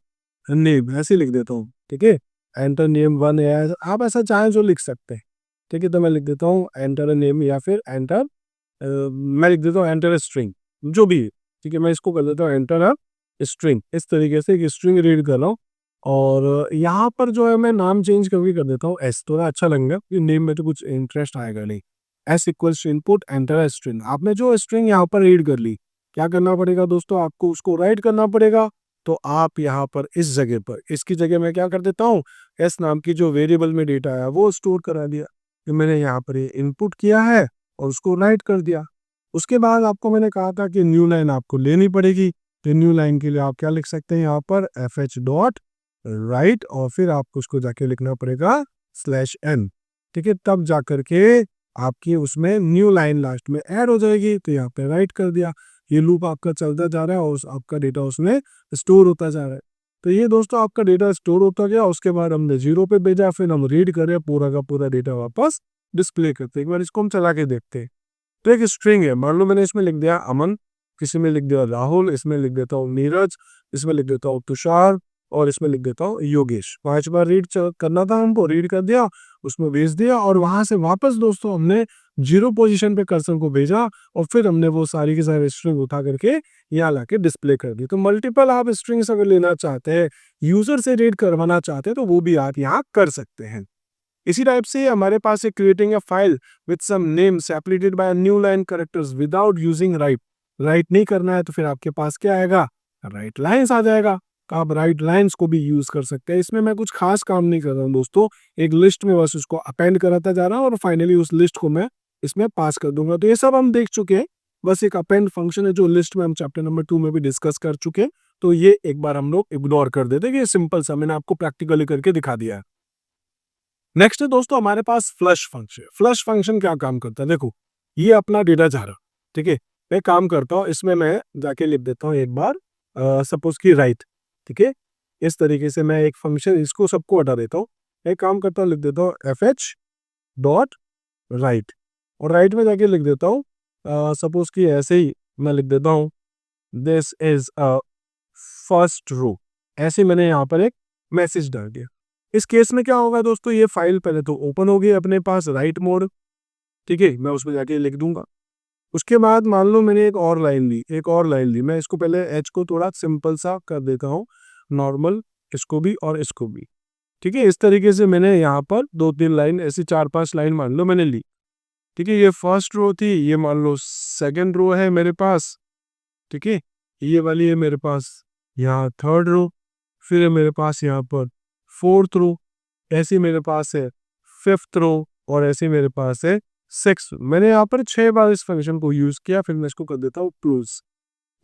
नेम, ऐसे लिख देता हूँ। ठीक है, एंटर नेम 1 है, आप ऐसा चाहें जो लिख सकते हैं। ठीक है, तो मैं लिख देता हूँ एंटर नेम, या फिर एंटर मैं लिख देता हूँ एंटर स्ट्रिंग, जो भी है। ठीक है, मैं इसको कर देता हूँ एंटर स्ट्रिंग, इस तरीके से एक स्ट्रिंग रीड कर रहा हूँ। और यहाँ पर जो है मैं नाम चेंज करके कर देता हूँ एस, थोड़ा अच्छा लगेगा क्योंकि नेम में तो कुछ इंटरेस्ट आएगा नहीं। S equals to input enter string, आपने जो स्ट्रिंग यहाँ पर रीड कर ली, क्या करना पड़ेगा दोस्तों, आपको उसको राइट करना पड़ेगा। तो आप यहाँ पर इस जगह पर, इसकी जगह मैं क्या कर देता हूँ, एस नाम की जो वेरिएबल में डेटा है वो स्टोर करा दिया। कि मैंने यहाँ पर ये इनपुट किया है और उसको राइट कर दिया। उसके बाद आपको मैंने कहा था कि न्यू लाइन आपको लेनी पड़ेगी, तो न्यू लाइन के लिए आप क्या लिख सकते हैं, यहाँ पर FH डॉट राइट, और फिर आपको उसको जाके लिखना पड़ेगा /n। ठीक है, तब जा करके आपकी उसमें न्यू लाइन लास्ट में ऐड हो जाएगी, तो यहाँ पे राइट कर दिया। ये लूप आपका चलता जा रहा है और आपका डेटा उसमें स्टोर होता जा रहा है। तो ये दोस्तों आपका डेटा स्टोर होता गया, उसके बाद हमने 0 पे भेजा, फिर हम रीड करें पूरा का पूरा डेटा वापस डिस्प्ले करते हैं। एक बार इसको हम चला के देखते हैं। तो एक स्ट्रिंग है, मान लो मैंने इसमें लिख दिया अमन, किसी में लिख दिया राहुल, इसमें लिख देता हूँ नीरज, इसमें लिख देता हूँ तुषार, और इसमें लिख देता हूँ योगेश। 5 बार रीड करना था हमको, रीड कर दिया, उसमें भेज दिया, और वहां से वापस दोस्तों हमने 0 पोजीशन पे कर्सर को भेजा, और फिर हमने वो सारी की सारी स्ट्रिंग उठा करके यहाँ लाके डिस्प्ले कर दी। तो मल्टीपल आप स्ट्रिंग्स अगर लेना चाहते हैं, यूजर से रीड करवाना चाहते हैं, तो वो भी आप यहाँ कर सकते हैं। इसी टाइप से हमारे पास है creating a file with some name separated by new line characters without using write. Write नहीं करना है तो फिर आपके पास क्या आएगा, राइट लाइंस आ जाएगा। तो आप राइट लाइंस को भी यूज कर सकते हैं। इसमें मैं कुछ खास काम नहीं कर रहा हूँ दोस्तों, एक लिस्ट में बस उसको अपेंड कराता जा रहा हूँ और फाइनली उस लिस्ट को मैं इसमें पास कर दूंगा। तो ये सब हम देख चुके हैं, बस एक अपेंड फंक्शन है जो लिस्ट में हम चैप्टर नंबर 2 में भी डिस्कस कर चुके हैं। तो ये एक बार हम लोग इग्नोर कर देते हैं, ये सिंपल सा मैंने आपको प्रैक्टिकली करके दिखा दिया है। नेक्स्ट है दोस्तों हमारे पास फ्लश फंक्शन। फ्लश फंक्शन क्या काम करता है, देखो ये अपना डेटा जा रहा, ठीक है, मैं काम करता हूँ इसमें, मैं जाके लिख देता हूँ एक बार सपोज की राइट। ठीक है, इस तरीके से मैं एक फंक्शन इसको सबको हटा देता हूँ, एक काम करता हूँ, लिख देता हूँ FH डॉट राइट, और राइट में जाके लिख देता हूँ सपोज की ऐसे ही मैं लिख देता हूँ this is a first row. ऐसे मैंने यहाँ पर एक मैसेज डाल दिया। इस केस में क्या होगा दोस्तों, ये फाइल पहले तो ओपन होगी अपने पास राइट मोड। ठीक है, मैं उसमें जाके लिख दूंगा। उसके बाद मान लो मैंने एक और लाइन ली, एक और लाइन ली, मैं इसको पहले एच को थोड़ा सिंपल सा कर देता हूँ, नॉर्मल, इसको भी और इसको भी। ठीक है, इस तरीके से मैंने यहाँ पर 2-3 लाइन, ऐसी 4-5 लाइन मान लो मैंने ली। ठीक है, ये फर्स्ट रो थी, ये मान लो सेकंड रो है मेरे पास। ठीक है, ये वाली है मेरे पास यहाँ थर्ड रो, फिर है मेरे पास यहाँ पर फोर्थ रो, ऐसी मेरे पास है फिफ्थ रो, और ऐसे मेरे पास है सिक्स। मैंने यहाँ पर 6 बार इस फंक्शन को यूज किया, फिर मैं इसको कर देता हूँ क्लोज।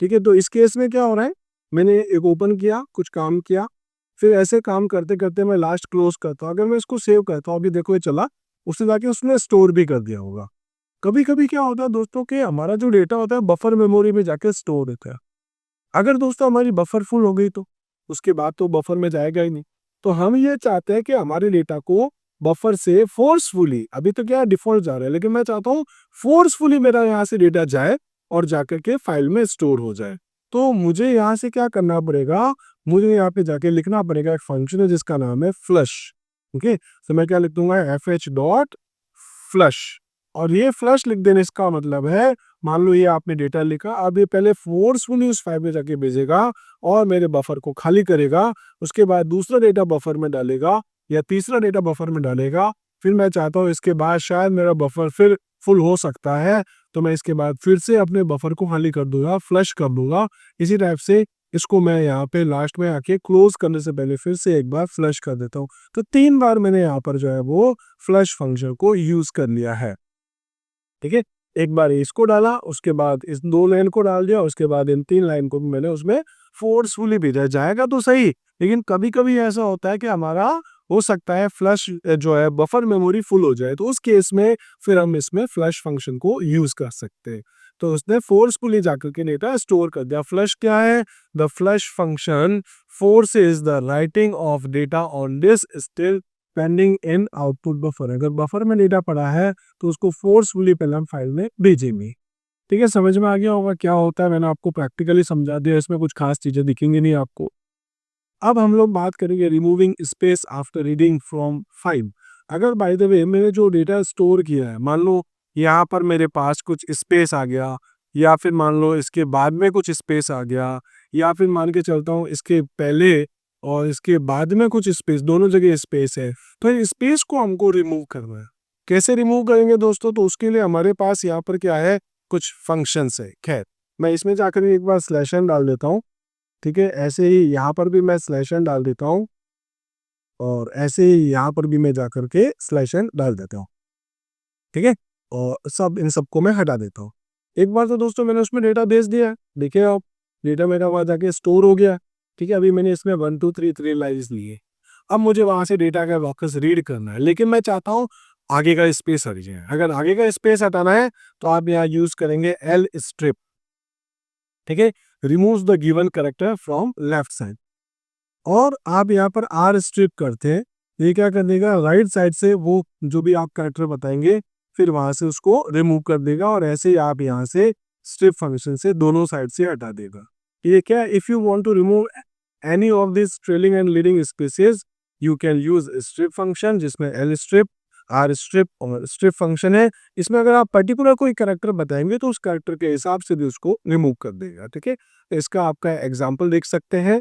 ठीक है, तो इस केस में क्या हो रहा है, मैंने एक ओपन किया, कुछ काम किया, फिर ऐसे काम करते करते मैं लास्ट क्लोज करता हूँ। अगर मैं इसको सेव करता हूँ, अभी देखो ये चला, उससे जाके उसने स्टोर भी कर दिया होगा। कभी कभी क्या होता है दोस्तों कि हमारा जो डेटा होता है बफर मेमोरी में जाके स्टोर होता है। अगर दोस्तों हमारी बफर फुल हो गई तो उसके बाद तो बफर में जाएगा ही नहीं। तो हम ये चाहते हैं कि हमारे डेटा को बफर से फोर्सफुली, अभी तो क्या डिफॉल्ट जा रहा है, लेकिन मैं चाहता हूँ फोर्सफुली मेरा यहाँ से डेटा जाए और जाकर के फाइल में स्टोर हो जाए। तो मुझे यहाँ से क्या करना पड़ेगा, मुझे यहाँ पे जाके लिखना पड़ेगा एक फंक्शन है जिसका नाम है फ्लश। ओके, तो मैं क्या लिख दूंगा, fh.flush। और ये फ्लश लिख देने इसका मतलब है, मान लो ये आपने डेटा लिखा, अब ये पहले फोर्सफुली उस फाइल में जाके भेजेगा और मेरे बफर को खाली करेगा, उसके बाद दूसरा डेटा बफर में डालेगा या तीसरा डेटा बफर में डालेगा। फिर मैं चाहता हूँ इसके बाद शायद मेरा बफर फिर फुल हो सकता है, तो मैं इसके बाद फिर से अपने बफर को खाली कर दूंगा, फ्लश कर दूंगा। इसी टाइप से इसको मैं यहाँ पे लास्ट में आके क्लोज करने से पहले फिर से एक बार फ्लश कर देता हूँ। तो 3 बार मैंने यहाँ पर जो है वो फ्लश फंक्शन को यूज कर लिया है। ठीक है, एक बार इसको डाला, उसके बाद इस 2 लाइन को डाल दिया, उसके बाद इन 3 लाइन को भी मैंने उसमें फोर्सफुली भेजा। जाएगा तो सही, लेकिन कभी कभी ऐसा होता है कि हमारा हो सकता है फ्लश जो है बफर मेमोरी फुल हो जाए, तो उस केस में फिर हम इसमें फ्लश फंक्शन को यूज कर सकते हैं। तो उसने फोर्सफुली जाकर के डेटा स्टोर कर दिया। फ्लश क्या है, the flush function forces the writing of data on disk still pending in output buffer. अगर बफर में डेटा पड़ा है तो उसको फोर्सफुली पहले हम फाइल में भेजेंगे। ठीक है, समझ में आ गया होगा क्या होता है, मैंने आपको प्रैक्टिकली समझा दिया, इसमें कुछ खास चीजें दिखेंगी नहीं आपको। अब हम लोग बात करेंगे removing space after reading from file. अगर बाय द वे मैंने जो डेटा स्टोर किया है, मान लो यहाँ पर मेरे पास कुछ स्पेस आ गया, या फिर मान लो इसके बाद में कुछ स्पेस आ गया, या फिर मान के चलता हूँ इसके पहले और इसके बाद में कुछ स्पेस, दोनों जगह स्पेस है, तो इस स्पेस को हमको रिमूव करना है। कैसे रिमूव करेंगे दोस्तों, तो उसके लिए हमारे पास यहाँ पर क्या है, कुछ फंक्शंस है। खैर, मैं इसमें जाकर एक बार स्लैश एन डाल देता हूँ। ठीक है, ऐसे ही यहाँ पर भी मैं स्लैश एन डाल देता हूँ, और ऐसे ही यहाँ पर भी मैं जाकर के स्लैश एन डाल देता हूँ। ठीक है, और सब इन सबको मैं हटा देता हूँ। एक बार तो दोस्तों मैंने उसमें डेटा भेज दिया है, देखिए आप, डेटा मेरा वहाँ जाके स्टोर हो गया। ठीक है, अभी मैंने इसमें 1 2 3 3 लाइन्स लिए। अब मुझे वहां से डेटा का वापस रीड करना है, लेकिन मैं चाहता हूँ आगे का स्पेस हट जाए। अगर आगे का स्पेस हटाना है तो आप यहाँ यूज करेंगे एल स्ट्रिप। ठीक है, remove the given character from left side. और आप यहाँ पर आर स्ट्रिप करते हैं, ये क्या कर देगा, राइट साइड से वो जो भी आप करेक्टर बताएंगे फिर वहां से उसको रिमूव कर देगा, और ऐसे ही आप यहाँ से स्ट्रिप फंक्शन से दोनों साइड से हटा देगा। ये क्या, if you want to remove any of this trailing and leading spaces you can use strip function, जिसमें एल स्ट्रिप, आर स्ट्रिप और स्ट्रिप फंक्शन है। इसमें अगर आप पर्टिकुलर कोई करेक्टर बताएंगे तो उस करेक्टर के हिसाब से भी उसको रिमूव कर देगा। ठीक है, इसका आपका एग्जाम्पल देख सकते हैं।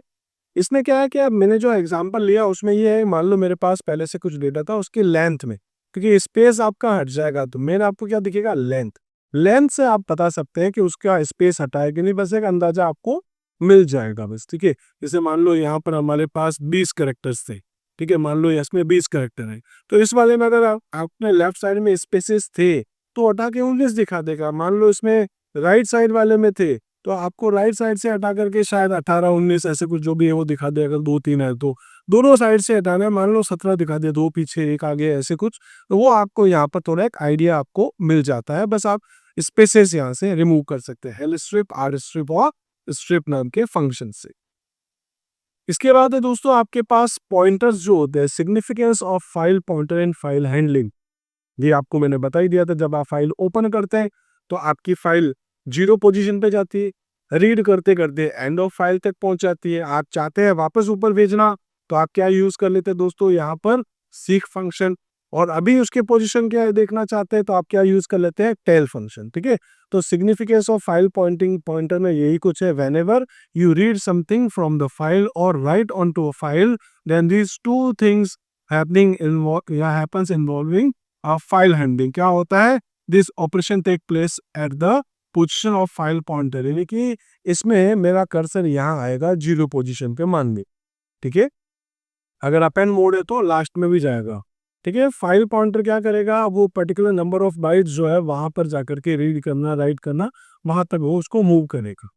इसमें क्या है कि अब मैंने जो एग्जांपल लिया उसमें ये है, मान लो मेरे पास पहले से कुछ डेटा था उसकी लेंथ में, क्योंकि स्पेस आपका हट जाएगा तो मेन आपको क्या दिखेगा, लेंथ। लेंथ से आप बता सकते हैं कि उसका स्पेस हटा है कि नहीं, बस एक अंदाजा आपको मिल जाएगा बस। ठीक है, जैसे मान लो यहाँ पर हमारे पास 20 करेक्टर्स थे। ठीक है, मान लो इसमें 20 करेक्टर है, तो इस वाले में अगर आपने लेफ्ट साइड में स्पेसेस थे तो हटा के 19 दिखा देगा। मान लो इसमें राइट साइड वाले में थे तो आपको राइट साइड से हटा करके शायद 18 19 ऐसे कुछ जो भी है वो दिखा दे। अगर 2 3 है तो दोनों साइड से हटाना है, मान लो 17 दिखा दे, 2 पीछे 1 आगे ऐसे कुछ, तो वो आपको यहाँ पर थोड़ा एक आइडिया आपको मिल जाता है। बस आप स्पेसेस यहाँ से रिमूव कर सकते हैं हेल स्ट्रिप, आर स्ट्रिप और स्ट्रिप नाम के फंक्शन से। इसके बाद है दोस्तों आपके पास पॉइंटर्स जो होते हैं, significance of file pointer and file handling. ये आपको मैंने बता ही दिया था, जब आप फाइल ओपन करते हैं तो आपकी फाइल 0 पोजीशन पे जाती है, रीड करते करते एंड ऑफ फाइल तक पहुंच जाती है। आप चाहते हैं वापस ऊपर भेजना तो आप क्या यूज कर लेते हैं दोस्तों, यहाँ पर सीक फंक्शन। और अभी उसके पोजीशन क्या है देखना चाहते हैं तो आप क्या यूज कर लेते हैं, टेल फंक्शन। ठीक है, तो significance of file pointing pointer में यही कुछ है, whenever you read something from the file और write on to a file then these two things happening happens involving file handling. क्या होता है, this operation take place at the position of file pointer, यानी कि इसमें मेरा cursor यहाँ आएगा 0 पोजीशन पे मान ली, ठीक है। अगर अपेंड मोड है तो लास्ट में भी जाएगा, ठीक है। फाइल पॉइंटर क्या करेगा, वो पर्टिकुलर नंबर ऑफ बाइट्स जो है वहां पर जाकर के रीड करना, राइट करना, वहां तक वो उसको मूव करेगा,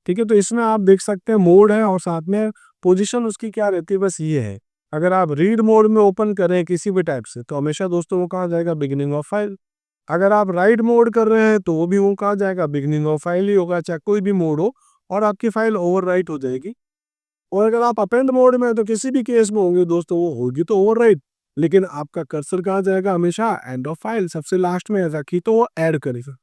ठीक है। तो इसमें आप देख सकते हैं मोड है और साथ में पोजीशन उसकी क्या रहती है, बस ये है। अगर आप रीड मोड में ओपन करें किसी भी टाइप से तो हमेशा दोस्तों वो कहाँ जाएगा, बिगिनिंग ऑफ फाइल। अगर आप राइट मोड कर रहे हैं तो वो भी वो कहाँ जाएगा, बिगिनिंग ऑफ फाइल ही होगा, चाहे कोई भी मोड हो, और आपकी फाइल ओवरराइट हो जाएगी। और अगर आप अपेंड मोड में हैं तो किसी भी केस में होंगे दोस्तों, वो होगी तो ओवरराइट, लेकिन आपका कर्सर कहाँ जाएगा, हमेशा एंड ऑफ फाइल, सबसे लास्ट में रखी तो वो ऐड करेगा,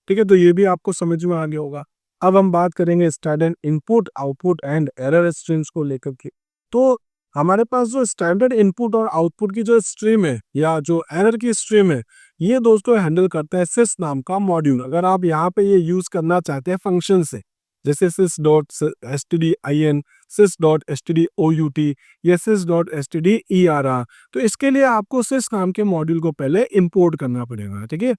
ठीक है। तो ये भी आपको समझ में आ गया होगा। अब हम बात करेंगे standard input, output and error streams को लेकर के। तो हमारे पास जो स्टैंडर्ड इनपुट और आउटपुट की जो स्ट्रीम है या जो एरर की स्ट्रीम है, ये दोस्तों हैंडल करता है sys नाम का मॉड्यूल। अगर आप यहाँ पे ये यूज करना चाहते हैं फंक्शन से, जैसे sys.stdin, sys.stdout या sys.stderr, तो इसके लिए आपको sys नाम के मॉड्यूल को पहले इंपोर्ट करना पड़ेगा, ठीक है।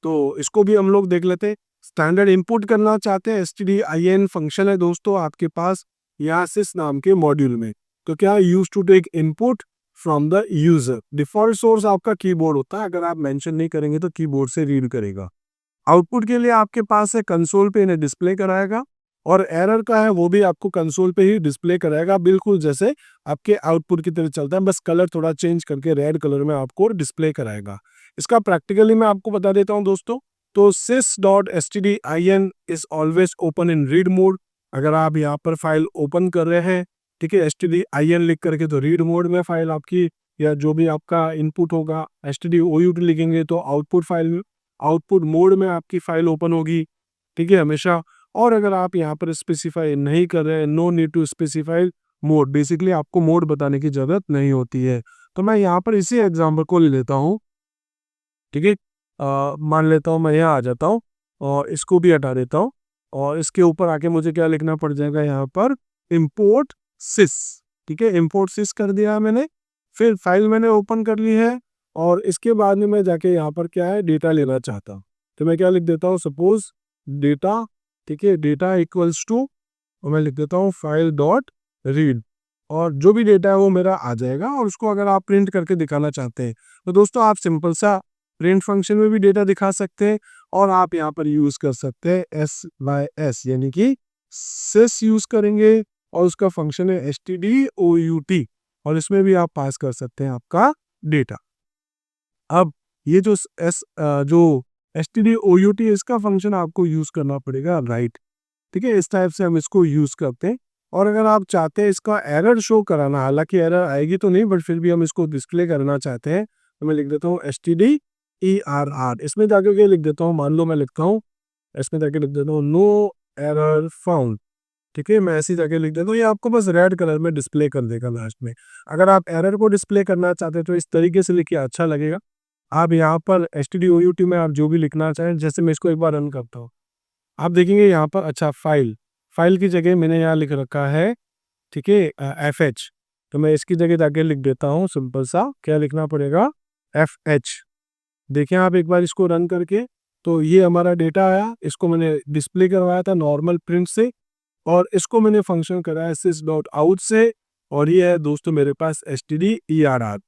तो इसको भी हम लोग देख लेते हैं। स्टैंडर्ड इनपुट करना चाहते हैं, stdin फंक्शन है दोस्तों आपके पास यहाँ sys नाम के मॉड्यूल में। तो क्या use to take input from the user, default source आपका कीबोर्ड होता है, अगर आप मेंशन नहीं करेंगे तो कीबोर्ड से रीड करेगा। आउटपुट के लिए आपके पास है कंसोल पे इन्हें डिस्प्ले कराएगा, और एरर का है वो भी आपको कंसोल पे ही डिस्प्ले कराएगा, बिल्कुल जैसे आपके आउटपुट की तरह चलता है, बस कलर थोड़ा चेंज करके रेड कलर में आपको डिस्प्ले कराएगा। इसका प्रैक्टिकली मैं आपको बता देता हूं दोस्तों। तो sys.stdin is always open in read mode. अगर आप यहाँ पर फाइल ओपन कर रहे हैं, ठीक है, stdin लिख करके, तो रीड मोड में फाइल आपकी या जो भी आपका इनपुट होगा, stdout लिखेंगे तो आउटपुट फाइल, आउटपुट मोड में आपकी फाइल ओपन होगी, ठीक है, हमेशा। और अगर आप यहाँ पर स्पेसिफाई नहीं कर रहे हैं, no need to specify mode, basically आपको मोड बताने की जरूरत नहीं होती है। तो मैं यहाँ पर इसी एग्जाम्पल को ले लेता हूँ, ठीक है। मान लेता हूँ मैं यहाँ आ जाता हूँ और इसको भी हटा देता हूँ, और इसके ऊपर आके मुझे क्या लिखना पड़ जाएगा यहाँ पर, इम्पोर्ट सिस, ठीक है। इम्पोर्ट सिस कर दिया मैंने, फिर फाइल मैंने ओपन कर ली है, और इसके बाद में मैं जाके यहाँ पर क्या है, डेटा लेना चाहता हूँ। तो मैं क्या लिख देता हूँ, सपोज डेटा, ठीक है, डेटा इक्वल्स टू, और मैं लिख देता हूँ फाइल डॉट रीड, और जो भी डेटा है वो मेरा आ जाएगा। और उसको अगर आप प्रिंट करके दिखाना चाहते हैं तो दोस्तों आप सिंपल सा प्रिंट फंक्शन में भी डेटा दिखा सकते हैं, और आप यहाँ पर यूज कर सकते हैं sys, यानी कि sys यूज करेंगे, और उसका फंक्शन है stdout, और इसमें भी आप पास कर सकते हैं आपका डेटा। अब ये जो stdout इसका फंक्शन आपको यूज करना पड़ेगा राइट, ठीक है। इस टाइप से हम इसको यूज करते हैं। और अगर आप चाहते हैं इसका एरर शो कराना, हालांकि एरर आएगी तो नहीं, बट फिर भी हम इसको डिस्प्ले करना चाहते हैं, तो मैं लिख देता हूँ stderr, इसमें जाकर के लिख देता हूँ, मान लो मैं लिखता हूँ, इसमें जाके लिख देता हूँ नो एरर फाउंड, ठीक है। मैं ऐसी जगह लिख देता हूँ, ये आपको बस रेड कलर में डिस्प्ले कर देगा लास्ट में। अगर आप एरर को डिस्प्ले करना चाहते हैं तो इस तरीके से लिखिए, अच्छा लगेगा। आप यहाँ पर stdout में आप जो भी लिखना चाहें, जैसे मैं इसको एक बार रन करता हूँ, आप देखेंगे यहाँ पर, अच्छा फाइल की जगह मैंने यहाँ लिख रखा है, ठीक है, fh, तो मैं इसकी जगह जाके लिख देता हूँ सिंपल सा, क्या लिखना पड़ेगा, fh। देखें आप एक बार इसको रन करके, तो ये हमारा डेटा आया, इसको मैंने डिस्प्ले करवाया था नॉर्मल प्रिंट से, और इसको मैंने फंक्शन कराया sys.out से, और ये है दोस्तों मेरे पास stderr,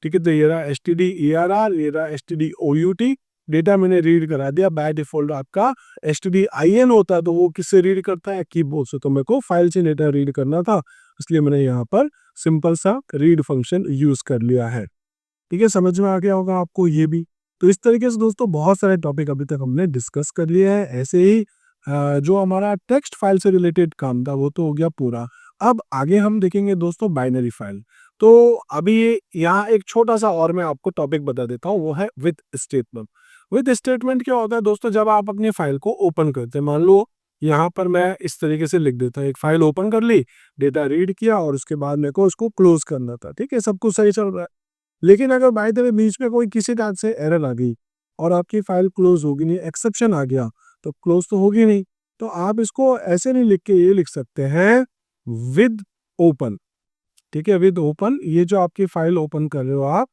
ठीक है। तो ये रहा stderr, ये रहा stdout, डेटा मैंने रीड करा दिया। बाय डिफॉल्ट आपका stdin होता है तो वो किससे रीड करता है, कीबोर्ड से, तो मेरे को फाइल से डेटा रीड करना था, इसलिए मैंने यहाँ पर सिंपल सा रीड फंक्शन यूज कर लिया है, ठीक है। समझ में आ गया होगा आपको ये भी। तो इस तरीके से दोस्तों बहुत सारे टॉपिक अभी तक हमने डिस्कस कर लिए हैं। ऐसे ही जो हमारा टेक्स्ट फाइल से रिलेटेड काम था वो तो हो गया पूरा। अब आगे हम देखेंगे दोस्तों बाइनरी फाइल। तो अभी यहाँ एक छोटा सा और मैं आपको टॉपिक बता देता हूँ, वो है विद स्टेटमेंट। विद स्टेटमेंट क्या होता है दोस्तों, जब आप अपनी फाइल को ओपन करते हैं, मान लो यहाँ पर मैं इस तरीके से लिख देता हूँ, एक फाइल ओपन कर ली, डेटा रीड किया, और उसके बाद मेरे को उसको क्लोज करना था, ठीक है, सब कुछ सही चल रहा है। लेकिन अगर बाय द वे बीच में कोई किसी टाइप से एरर आ गई और आपकी फाइल क्लोज होगी नहीं, एक्सेप्शन आ गया, तो क्लोज तो होगी नहीं। तो आप इसको ऐसे नहीं लिख के ये लिख सकते हैं विद ओपन, ठीक है, विद ओपन। ये जो आपकी फाइल ओपन कर रहे हो आप,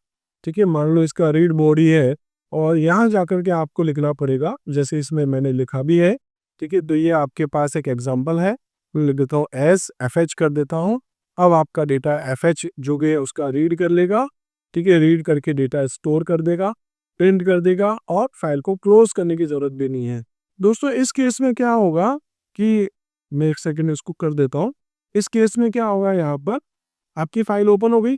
ठीक है, मान लो इसका रीड बॉडी है, और यहाँ जाकर के आपको लिखना पड़ेगा, जैसे इसमें मैंने लिखा भी है, ठीक है, तो ये आपके पास एक एग्जांपल है, मैं लिख देता हूँ एस एफ एच कर देता हूँ। अब आपका डेटा एफ एच जो कि है उसका रीड कर लेगा, ठीक है, रीड करके डेटा स्टोर कर देगा, प्रिंट कर देगा और फाइल को क्लोज करने की जरूरत भी नहीं है। दोस्तों इस केस में क्या होगा कि मैं एक सेकंड इसको कर देता हूँ। इस केस में क्या होगा, यहाँ पर आपकी फाइल ओपन हो गई,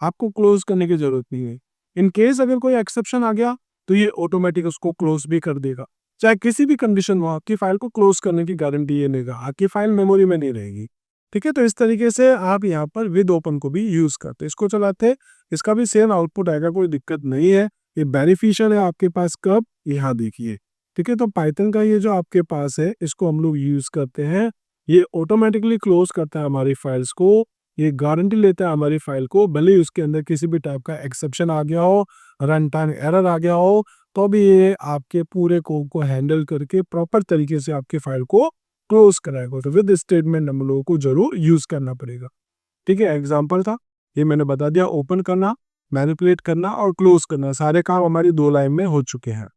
आपको क्लोज करने की जरूरत नहीं है। इन केस अगर कोई एक्सेप्शन आ गया तो ये ऑटोमेटिक उसको क्लोज भी कर देगा। चाहे किसी भी कंडीशन हो, आपकी फाइल को क्लोज करने की गारंटी ये देगा, आपकी फाइल मेमोरी में नहीं रहेगी। ठीक है, तो इस तरीके से आप यहाँ पर विद ओपन को भी यूज करते हैं। इसको चलाते हैं, इसका भी सेम आउटपुट आएगा, कोई दिक्कत नहीं है। ये बेनिफिशियल है आपके पास कब, यहाँ देखिए। ठीक है, तो पाइथन का ये जो आपके पास है इसको हम लोग यूज करते हैं। ये ऑटोमेटिकली क्लोज करता है हमारी फाइल्स को, ये गारंटी लेता है हमारी फाइल को, भले ही उसके अंदर किसी भी टाइप का एक्सेप्शन आ गया हो, रन टाइम एरर आ गया हो, तो भी ये आपके पूरे कोड को हैंडल करके प्रॉपर तरीके से आपकी फाइल को क्लोज कराएगा। तो विद स्टेटमेंट हम लोगों को जरूर यूज करना पड़ेगा। ठीक है, एग्जाम्पल था ये, मैंने बता दिया। ओपन करना, मैनिपुलेट करना और क्लोज करना, सारे काम हमारी 2 लाइन में हो चुके हैं।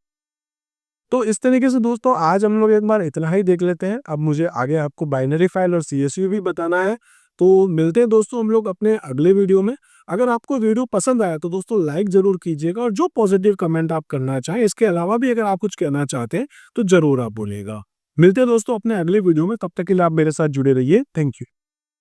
तो इस तरीके से दोस्तों आज हम लोग एक बार इतना ही देख लेते हैं। अब मुझे आगे आपको बाइनरी फाइल और सीएसवी भी बताना है। तो मिलते हैं दोस्तों हम लोग अपने अगले वीडियो में। अगर आपको वीडियो पसंद आया तो दोस्तों लाइक जरूर कीजिएगा, और जो पॉजिटिव कमेंट आप करना चाहें, इसके अलावा भी अगर आप कुछ कहना चाहते हैं तो जरूर आप बोलिएगा। मिलते हैं दोस्तों अपने अगले वीडियो में, तब तक के लिए आप मेरे साथ जुड़े रहिए। Thank you.